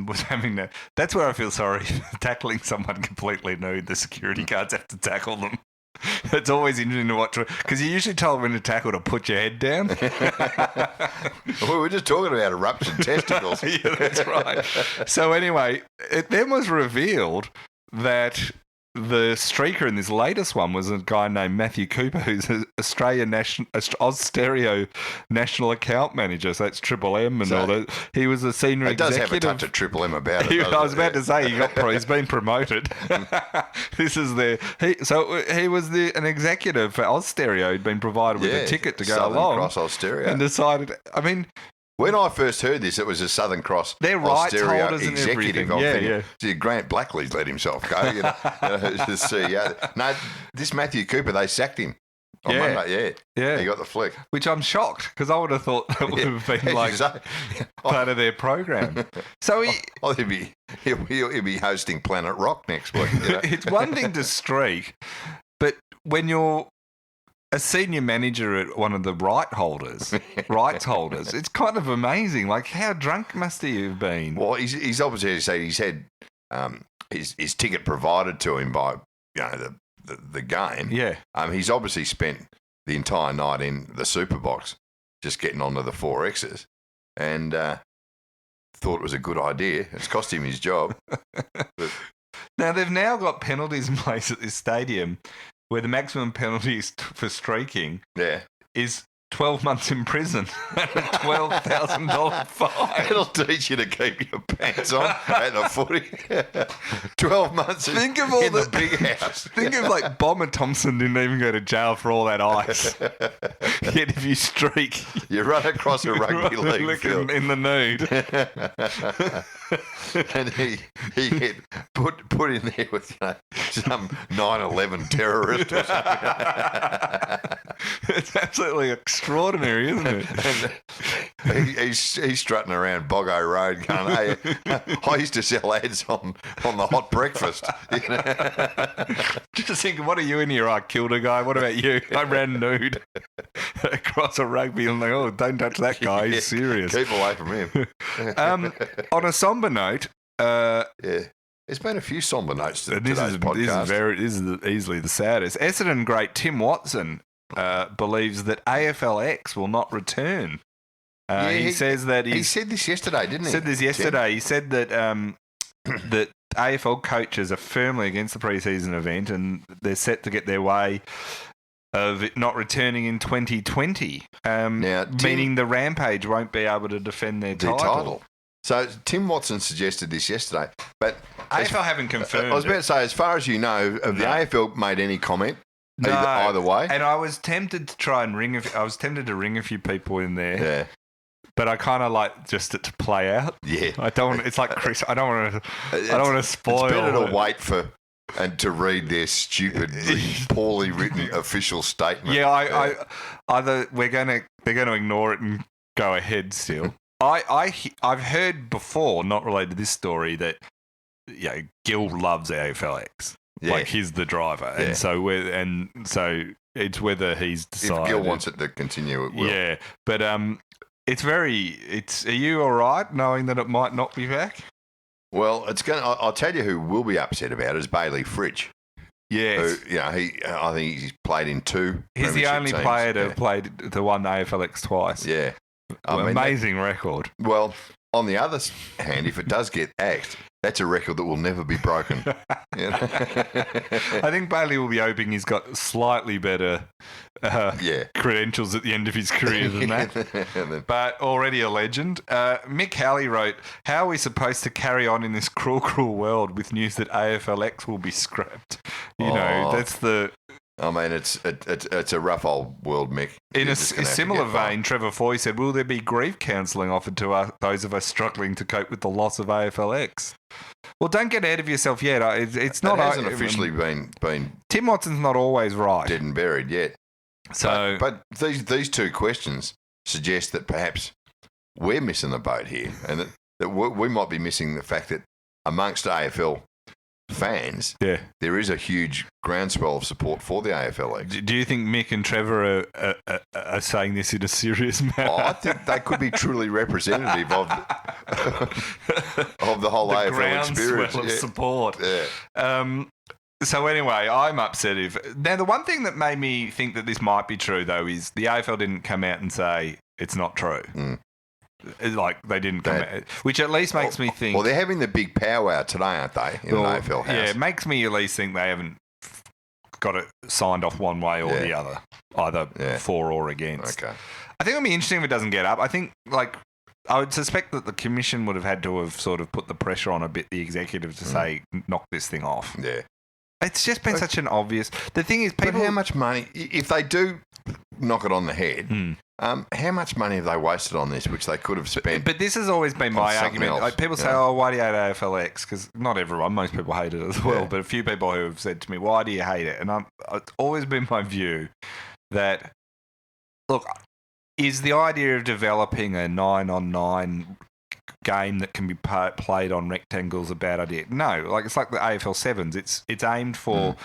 was having to... That's where I feel sorry, tackling someone completely nude. The security guards have to tackle them. It's always interesting to watch, because you're usually told when to tackle to put your head down. We were just talking about eruption testicles. Yeah, that's right. So anyway, it then was revealed that the streaker in this latest one was a guy named Matthew Cooper, who's an Oz Stereo national account manager. So that's Triple M and all that. He was a senior executive. It does have a touch of Triple M about it. I was about to say he's been promoted. This is he was an executive for Oz Stereo. He'd been provided with a ticket to go Southern along. Cross Oz Stereo. And decided, when I first heard this, it was a Southern Cross They're rights holders and executive. everything. Yeah. Grant Blackley's let himself go. The CEO. No, this Matthew Cooper, they sacked him on Monday. Yeah. He got the flick. Which I'm shocked, because I would have thought that would have been part of their program. So he'll be hosting Planet Rock next week. It's one thing to streak, but when you're a senior manager at one of the rights holders, it's kind of amazing. How drunk must he have been? Well, he's obviously said he's had his ticket provided to him by the game. Yeah. He's obviously spent the entire night in the super box, just getting onto the 4Xs, and thought it was a good idea. It's cost him his job. Now they've now got penalties in place at this stadium, where the maximum penalty for streaking is 12 months in prison and a $12,000 fine. It'll teach you to keep your pants on at the footy. 12 months in the big house. Think of Bomber Thompson didn't even go to jail for all that ice. Yet if you streak... You run across a rugby league field. In the nude. And he get put in there with some 9/11 terrorist or something. It's absolutely extraordinary, isn't it? And he's strutting around Boggo Road going, hey, I used to sell ads on the hot breakfast. Just thinking, what are you in here? I killed a guy. What about you? I ran nude across a rugby and like, oh, don't touch that guy. He's serious. Keep away from him. On a somber note, there's been a few somber notes to today's podcast. This is easily the saddest. Essendon great Tim Watson believes that AFLX will not return. He says that he said this yesterday, didn't he? Said this yesterday. He said that that AFL coaches are firmly against the pre-season event and they're set to get their way of it not returning in 2020. Meaning the Rampage won't be able to defend their title. So Tim Watson suggested this yesterday, but AFL haven't confirmed. I was about to say, as far as you know, have the AFL made any comment either way? And I was tempted to try and ring. I was tempted to ring a few people in there. Yeah. But I kind of like just it to play out. Yeah. I don't. It's like Chris. I don't want to spoil. It's better to wait for and to read their stupid, poorly written official statement. Yeah. Either they're going to ignore it and go ahead still. I've heard before, not related to this story, that Gil loves AFLX. Yeah. Like he's the driver, and so it's whether he's decided. If Gil wants it to continue, it will. Yeah, but are you all right knowing that it might not be back? Well, I'll tell you who will be upset about it is Bailey Fritsch. Yes. Who, I think he's played in 2. He's the only player to have played the one AFLX twice. Yeah. Amazing record. Well, on the other hand, if it does get axed, that's a record that will never be broken. I think Bailey will be hoping he's got slightly better credentials at the end of his career than that. But already a legend. Mick Halley wrote, how are we supposed to carry on in this cruel, cruel world with news that AFLX will be scrapped? That's the... I mean, it's a rough old world, Mick. In a similar vein, Trevor Foy said, will there be grief counselling offered to those of us struggling to cope with the loss of AFLX? Well, don't get ahead of yourself yet. It's not... It hasn't officially been... Tim Watson's not always right. Dead and buried yet. So, But these two questions suggest that perhaps we're missing the boat here and that we might be missing the fact that amongst AFL fans, there is a huge groundswell of support for the AFLX. Do you think Mick and Trevor are saying this in a serious manner? I think they could be truly representative of the whole the AFL experience. Of support. Yeah. So anyway, I'm upset now the one thing that made me think that this might be true though is the AFL didn't come out and say it's not true. Like they didn't come out, which at least makes me think. Well, they're having the big powwow today, aren't they? In the AFL house. Yeah, it makes me at least think they haven't got it signed off one way or the other, either for or against. Okay. I think it'll be interesting if it doesn't get up. I think I would suspect that the commission would have had to have sort of put the pressure on a bit the executive to say knock this thing off. Yeah. It's just been such an obvious. The thing is, people. But how much money, if they do knock it on the head, how much money have they wasted on this, which they could have spent? But this has always been my argument. Like, people say, "Oh, why do you hate AFLX?" Because not everyone, most people hate it as well. But a few people who have said to me, "Why do you hate it?" And it's always been my view that, look, is the idea of developing a 9-on-9 game that can be played on rectangles a bad idea? No, it's like the AFL 7s. It's aimed for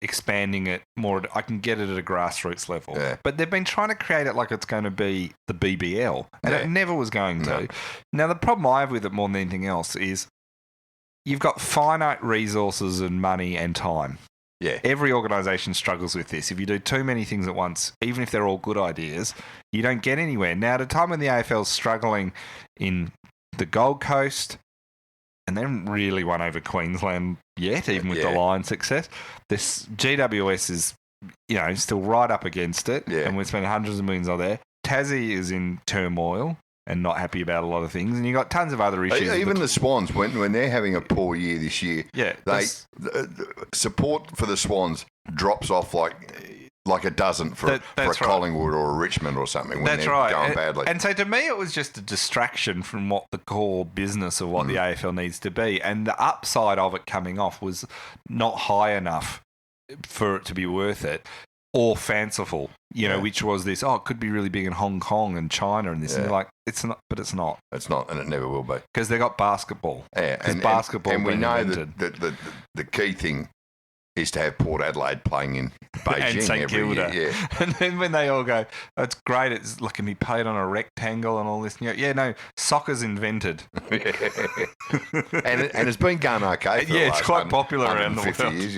expanding it more. I can get it at a grassroots level. But they've been trying to create it like it's going to be the BBL, and it never was going to. No. Now, the problem I have with it more than anything else is you've got finite resources and money and time. Yeah. Every organisation struggles with this. If you do too many things at once, even if they're all good ideas, you don't get anywhere. Now, at a time when the AFL's struggling in the Gold Coast, and they haven't really won over Queensland yet, even with the Lions' success. This GWS is, still right up against it, and we're spending hundreds of millions on there. Tassie is in turmoil and not happy about a lot of things, and you've got tons of other issues. Even the Swans, when they're having a poor year this year, support for the Swans drops off like it doesn't for a Collingwood or a Richmond or something when they're going badly. And so to me, it was just a distraction from what the core business of what the AFL needs to be. And the upside of it coming off was not high enough for it to be worth it. or fanciful, which was this, it could be really big in Hong Kong and China and this. And they're like, it's not, but it's not. It's not, and it never will be. Because they got basketball. Yeah, and basketball and we know invented. that the key thing is to have Port Adelaide playing in Beijing and St every Kilda. year. Yeah. And then when they all go, it's great, it's like, can be played on a rectangle and all this. No, soccer's invented. and it's been going okay for the it's last quite popular around the 150 world. years,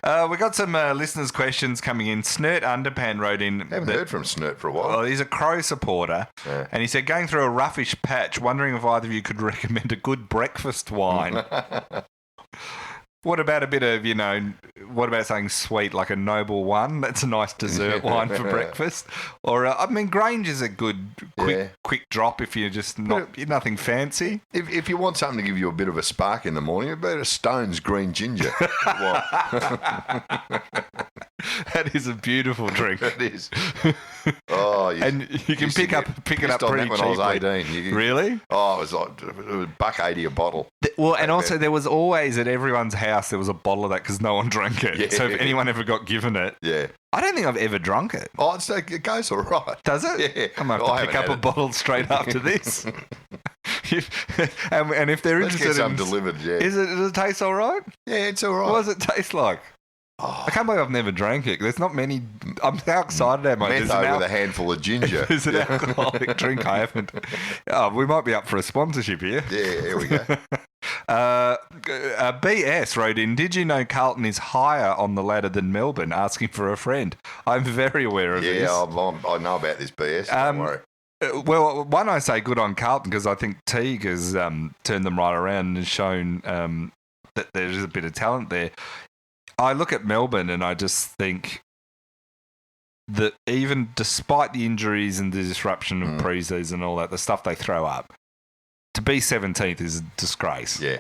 yeah. We got some listeners' questions coming in. Snert Underpan wrote in. Haven't heard from Snert for a while. Well, he's a Crow supporter, and he said, going through a roughish patch, wondering if either of you could recommend a good breakfast wine. What about a bit of, what about something sweet like a Noble One? That's a nice dessert wine for breakfast. Or, Grange is a good quick drop if you're just nothing fancy. If you want something to give you a bit of a spark in the morning, about a Stone's green ginger. That is a beautiful drink. It is. Oh, and you can pick it up pretty cheaply. When I was 18. Really? Oh, it was like $1.80 a bottle. Well, and also there was always at everyone's house there was a bottle of that because no one drank it. Yeah. So if anyone ever got given it, I don't think I've ever drunk it. Oh, it goes all right. Does it? Yeah. I might have to pick up a bottle straight after this. and if they're interested get some delivered, does it taste all right? Yeah, it's all right. What does it taste like? Oh. I can't believe I've never drank it. There's not many. How excited am I? Mentho with a handful of ginger. There's an alcoholic drink I haven't. We might be up for a sponsorship here. Yeah, here we go. BS wrote in, did you know Carlton is higher on the ladder than Melbourne? Asking for a friend. I'm very aware of this. Yeah, I know about this BS. Don't worry. Well, one, I say good on Carlton because I think Teague has turned them right around and shown that there's a bit of talent there. I look at Melbourne and I just think that even despite the injuries and the disruption of pre-season and all that, the stuff they throw up, to be 17th is a disgrace. Yeah.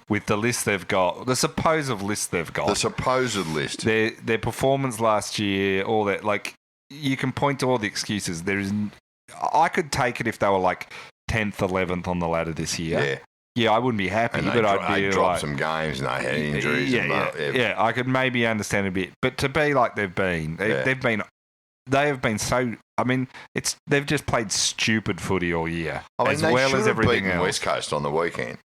With the list they've got, the supposed list they've got. The supposed list. Their performance last year, all that, like, you can point to all the excuses. I could take it if they were like 10th, 11th on the ladder this year. Yeah. Yeah, I wouldn't be happy, but I'd be dropped like, some games and they had injuries. Yeah, I could maybe understand a bit, but to be like they've been, they have been so. I mean, they've just played stupid footy all year, as well as everything else. West Coast on the weekend.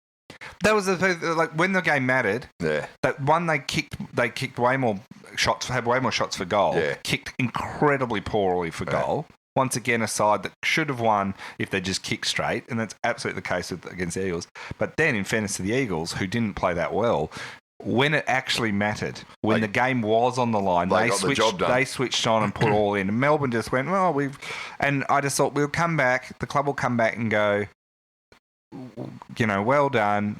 That was like when the game mattered. Yeah, that one they kicked way more shots, had way more shots for goal. Yeah. Kicked incredibly poorly for goal. Once again, a side that should have won if they just kicked straight, and that's absolutely the case against the Eagles. But then, in fairness to the Eagles, who didn't play that well, when it actually mattered, when the game was on the line, they switched on and put all in. And Melbourne just went, and I just thought, we'll come back, the club will come back and go, well done,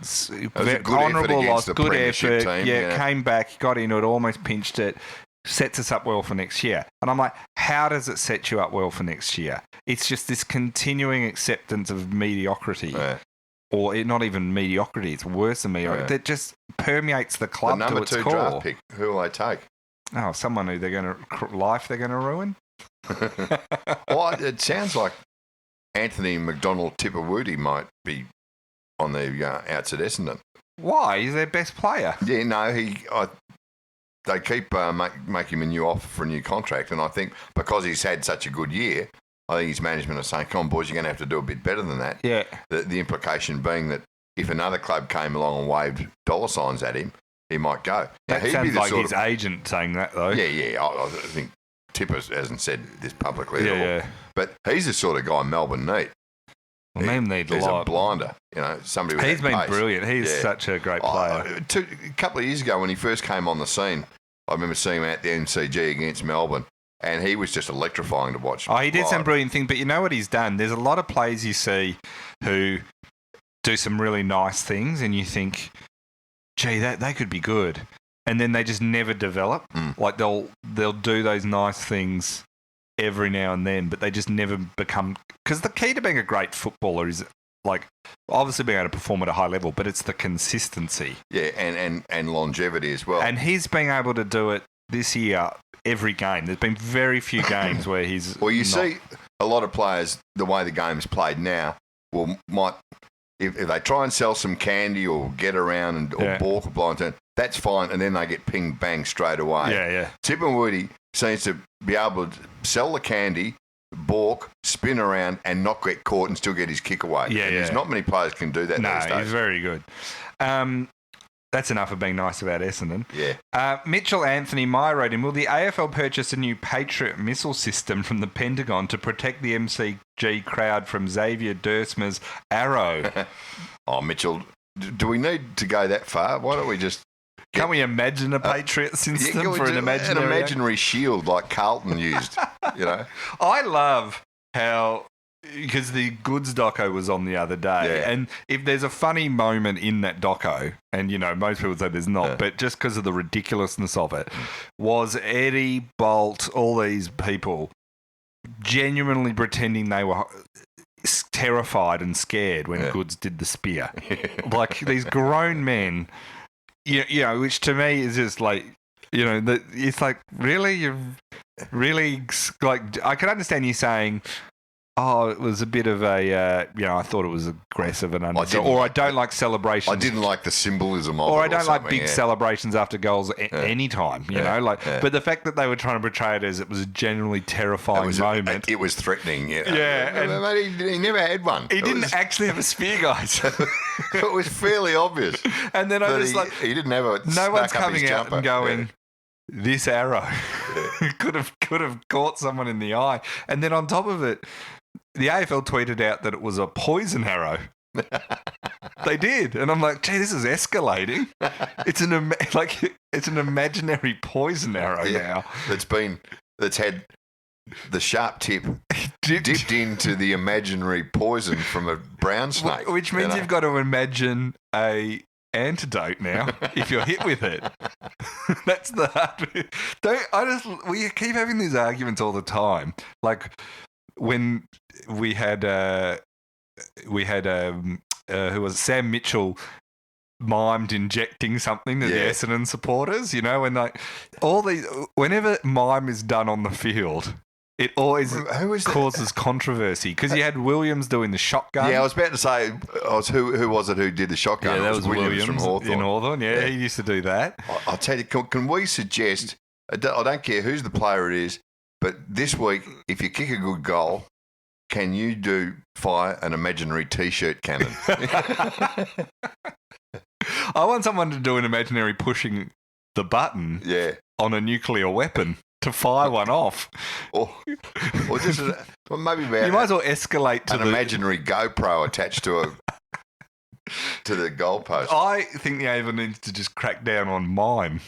honourable loss, good effort, team, came back, got into it, almost pinched it. Sets us up well for next year. And I'm like, how does it set you up well for next year? It's just this continuing acceptance of mediocrity. Yeah. Or not even mediocrity, it's worse than mediocrity. That just permeates the club to its core. The number 2 draft pick, who will they take? Oh, someone who they're going to ruin? Well, it sounds like Anthony McDonald-Tipawuti might be on the outs at Essendon. Why? He's their best player. Yeah, no, they keep making him a new offer for a new contract, and I think because he's had such a good year, I think his management are saying, come on, boys, you're going to have to do a bit better than that. Yeah. The implication being that if another club came along and waved dollar signs at him, he might go. That sounds like his agent saying that, though. Yeah. I think Tipper hasn't said this publicly at all. Yeah. But he's the sort of guy Melbourne need. Well, need a lot. He's a blinder, somebody with He's been pace. Brilliant. He's such a great player. A couple of years ago when he first came on the scene, I remember seeing him at the MCG against Melbourne, and he was just electrifying to watch. Oh, he did some brilliant things, but you know what he's done? There's a lot of players you see who do some really nice things, and you think, gee, they could be good. And then they just never develop. Like they'll do those nice things every now and then, but they just never become... Because the key to being a great footballer is, like, obviously being able to perform at a high level, but it's the consistency. Yeah, and longevity as well. And he's being able to do it this year every game. There's been very few games where he's... Well, see a lot of players, the way the game's played now, might if they try and sell some candy or get around or balk a blind turn, that's fine, and then they get pinged bang straight away. Yeah. Tipperwoody seems to be able to sell the candy, balk, spin around, and not get caught and still get his kick away. Yeah, There's not many players can do that these days. He's very good. That's enough of being nice about Essendon. Yeah. Mitchell Anthony Meyer wrote in, will the AFL purchase a new Patriot missile system from the Pentagon to protect the MCG crowd from Xavier Dersmer's arrow? Mitchell, do we need to go that far? Why don't we just... Can't we imagine a Patriot system for an imaginary shield like Carlton used, I love how... Because the Goods doco was on the other day, and if there's a funny moment in that doco, and most people say there's not, but just because of the ridiculousness of it, was Eddie, Bolt, all these people genuinely pretending they were terrified and scared when Goods did the spear. Like these grown men, which to me is just like, it's like, really? You're really, like, I can understand you saying, oh, it was a bit of a, I thought it was aggressive and unnecessary. Or I don't like celebrations. I didn't like the symbolism of it. Or I don't like big celebrations after goals any time, But the fact that they were trying to portray it as it was a genuinely terrifying moment. It was threatening, And he never had one. He didn't actually have a spear, guys. It was fairly obvious. And then I was he didn't have a no one's coming out and going... This arrow could have caught someone in the eye. And then on top of it, the AFL tweeted out that it was a poison arrow. They did. And I'm like, gee, this is escalating. It's an imaginary poison arrow now. That's had the sharp tip dipped into the imaginary poison from a brown snake. Which means you've got to imagine a antidote now if you're hit with it. That's the hard bit. We keep having these arguments all the time. Like when we had who was it? Sam Mitchell mimed injecting something to the Essendon supporters, when like whenever mime is done on the field, it always causes controversy because you had Williams doing the shotgun. Yeah, I was about to say, who was it who did the shotgun? Yeah, that was Williams from Hawthorn. In Hawthorn. Yeah, he used to do that. I'll tell you, can we suggest, I don't care who's the player it is, but this week, if you kick a good goal, can you fire an imaginary T-shirt cannon? I want someone to do an imaginary pushing the button on a nuclear weapon. To fire one off, or just maybe you might as well escalate to an imaginary GoPro attached to the goalpost. I think the AFL needs to just crack down on mime.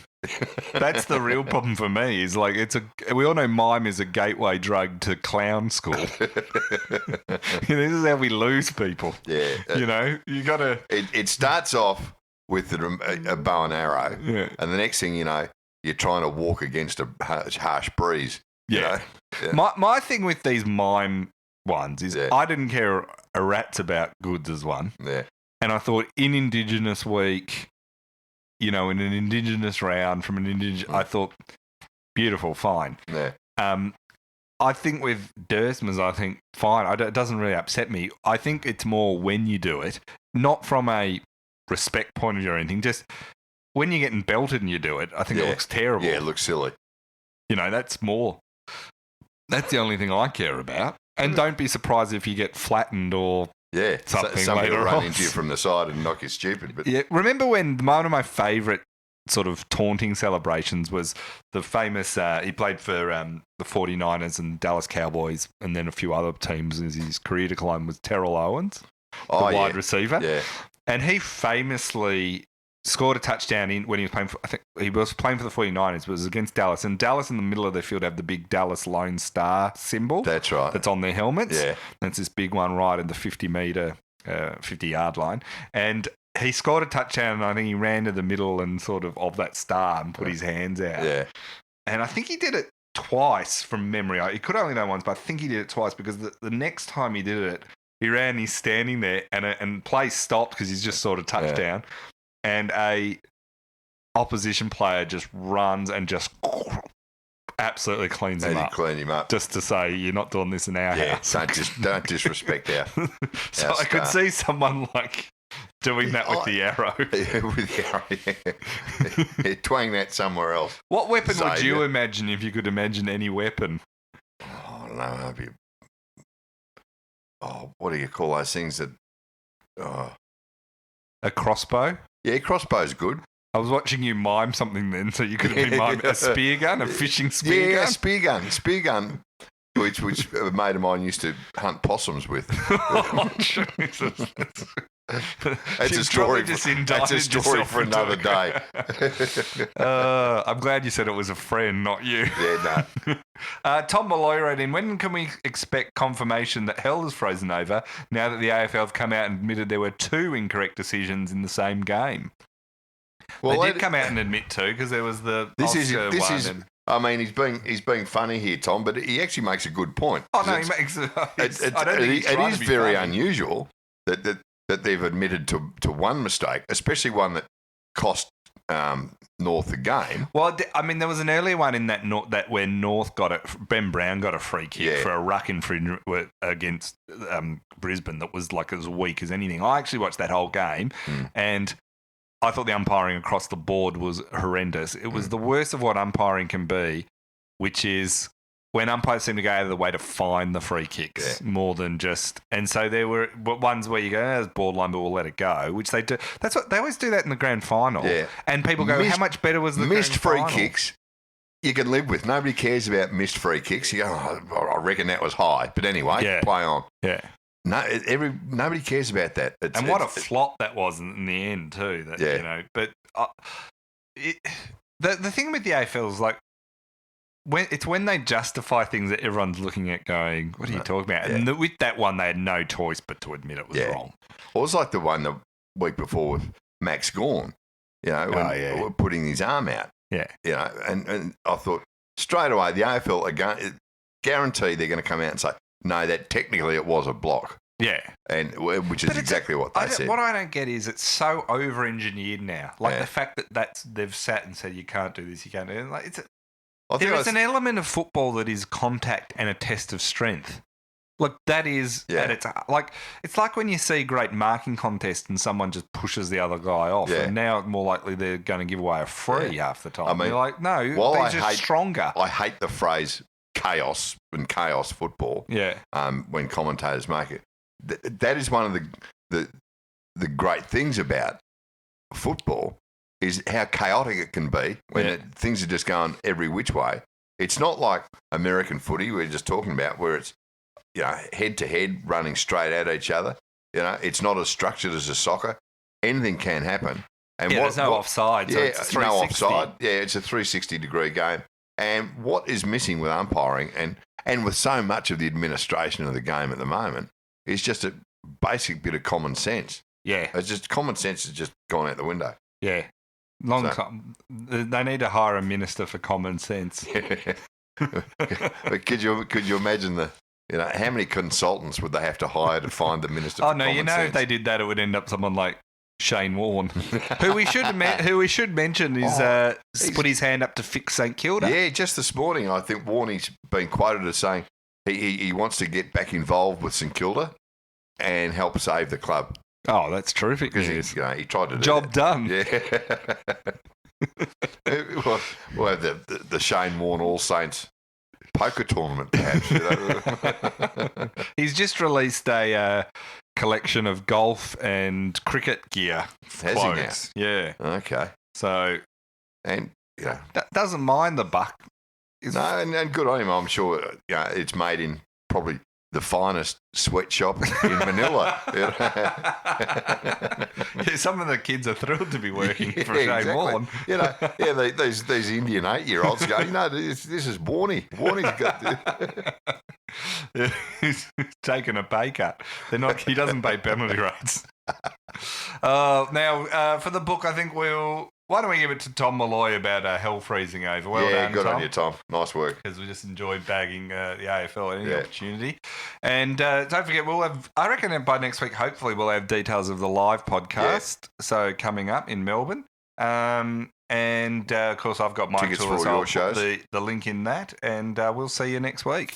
That's the real problem for me. Is like we all know mime is a gateway drug to clown school. This is how we lose people. Yeah, you got to. It starts off with a bow and arrow, and the next thing you know, you're trying to walk against a harsh breeze. Yeah. My thing with these mime ones is I didn't care a rat's about Goods as one. Yeah. And I thought in Indigenous Week, in an Indigenous round from an Indigenous, I thought, beautiful, fine. Yeah. I think with Dersmer's, fine. It doesn't really upset me. I think it's more when you do it, not from a respect point of view or anything, just... When you're getting belted and you do it, I think it looks terrible. Yeah, it looks silly. That's more. That's the only thing I care about. And don't be surprised if you get flattened or something somebody later will run on. into you from the side and knock you stupid. But remember when one of my favourite sort of taunting celebrations was the famous, he played for the 49ers and Dallas Cowboys and then a few other teams as his career decline was Terrell Owens, the wide receiver. Yeah. And he famously... scored a touchdown when he was playing for, I think he was playing for the 49ers, but it was against Dallas. And Dallas in the middle of their field have the big Dallas Lone Star symbol. That's right. That's on their helmets. Yeah. And it's this big one right at the 50-yard line. And he scored a touchdown and I think he ran to the middle and sort of that star and put his hands out. Yeah. And I think he did it twice from memory. He could only done once, but I think he did it twice because the next time he did it, he ran, he's standing there and play stopped because he's just sort of touched down. And a opposition player just runs and just absolutely cleans him And up. he cleaned him up. Just to say, you're not doing this in our house. Don't disrespect our. So our I could see someone like doing that with the arrow. with the arrow, yeah. Twang that somewhere else. What weapon would you Saviour. imagine if you could imagine any weapon? Oh, I don't know. Maybe. Oh, what do you call those things that? Oh. A crossbow? Yeah, crossbow's good. I was watching you mime something then, so you could have been miming a spear gun, a fishing spear Yeah, gun. spear gun, which a mate of mine used to hunt possums with. Oh, Jesus. That's You've a story. probably just That's a indicted story yourself for into another it. day. I'm glad you said it was a friend, not you. Yeah, no. Tom Malloy wrote in, when can we expect confirmation that hell is frozen over now that the AFL have come out and admitted there were 2 incorrect decisions in the same game? Well, they did come out and admit 2 because there was the This Oscar is. one. And, I mean, he's being funny here, Tom, but he actually makes a good point. oh, no, he makes it. I don't think he's it trying is to be very funny. unusual that they've admitted to one mistake, especially one that cost North the game. Well, I mean, there was an earlier one in that where North got it. Ben Brown got a free kick Yeah. for a ruck infringement against Brisbane that was like as weak as anything. I actually watched that whole game, and I thought the umpiring across the board was horrendous. It was the worst of what umpiring can be, which is when umpires seem to go out of the way to find the free kicks more than just. And so there were ones where you go, "Oh, it's borderline, but we'll let it go," which they do. That's what they always do that in the grand final. Yeah. And people go, "How much better was the missed free grand final?" kicks? You can live with. Nobody cares about missed free kicks. You go, oh, I reckon that was high, but anyway, play on. Yeah. No, nobody cares about that. And what a flop that was in the end too. That, you know, but the thing with the AFL is like when they justify things that everyone's looking at, going, "What are you talking about?" Yeah. And with that one, they had no choice but to admit it was wrong. Well, it was like the one the week before with Max Gawn. You know, when putting his arm out. Yeah. You know, and I thought straight away the AFL are guaranteed they're going to come out and say, no, that technically it was a block. Yeah. And which is exactly what they said. What I don't get is it's so over-engineered now. Like the fact that they've sat and said you can't do this, you can't do it. Like there is an element of football that is contact and a test of strength. Like that is, and it's like when you see a great marking contest and someone just pushes the other guy off, and now it's more likely they're going to give away a free half the time. I mean, you're like, no, they're just stronger. I hate the phrase chaos and chaos football. Yeah. When commentators make it, that is one of the great things about football is how chaotic it can be when things are just going every which way. It's not like American footy we're just talking about where it's, you know, head to head running straight at each other. You know, it's not as structured as a soccer. Anything can happen. And there's no offside. So it's no 360. offside. Yeah, it's a 360-degree game. And what is missing with umpiring and with so much of the administration of the game at the moment is just a basic bit of common sense. Yeah. It's just common sense has just gone out the window. Yeah. Long time. They need to hire a minister for common sense. Could you imagine how many consultants would they have to hire to find the minister for common sense? If they did that, it would end up someone like Shane Warne, who we should mention is put his hand up to fix St Kilda. Yeah, just this morning, I think Warnie's been quoted as saying he wants to get back involved with St Kilda and help save the club. Oh, that's terrific. Because he tried to do job that. done. Yeah. We'll have the Shane Warne All Saints poker tournament, perhaps. He's just released a collection of golf and cricket gear. Has he now? Yeah. Okay. So, and doesn't mind the buck. No, and good on him. I'm sure it's made in probably the finest sweatshop in Manila. Some of the kids are thrilled to be working for Shane Warne. These Indian 8-year-olds go, this is Warnie. Warnie's got he's taking a pay cut. He doesn't pay penalty rates. Now, for the book, I think why don't we give it to Tom Malloy about hell freezing over? Well done, good Tom. on you, Tom. Nice work. Because we just enjoyed bagging the AFL at any opportunity. And don't forget, I reckon by next week, hopefully we'll have details of the live podcast. So coming up in Melbourne. And of course, I've got my Tickets tour, for all so your I'll shows. put the link in that, and we'll see you next week.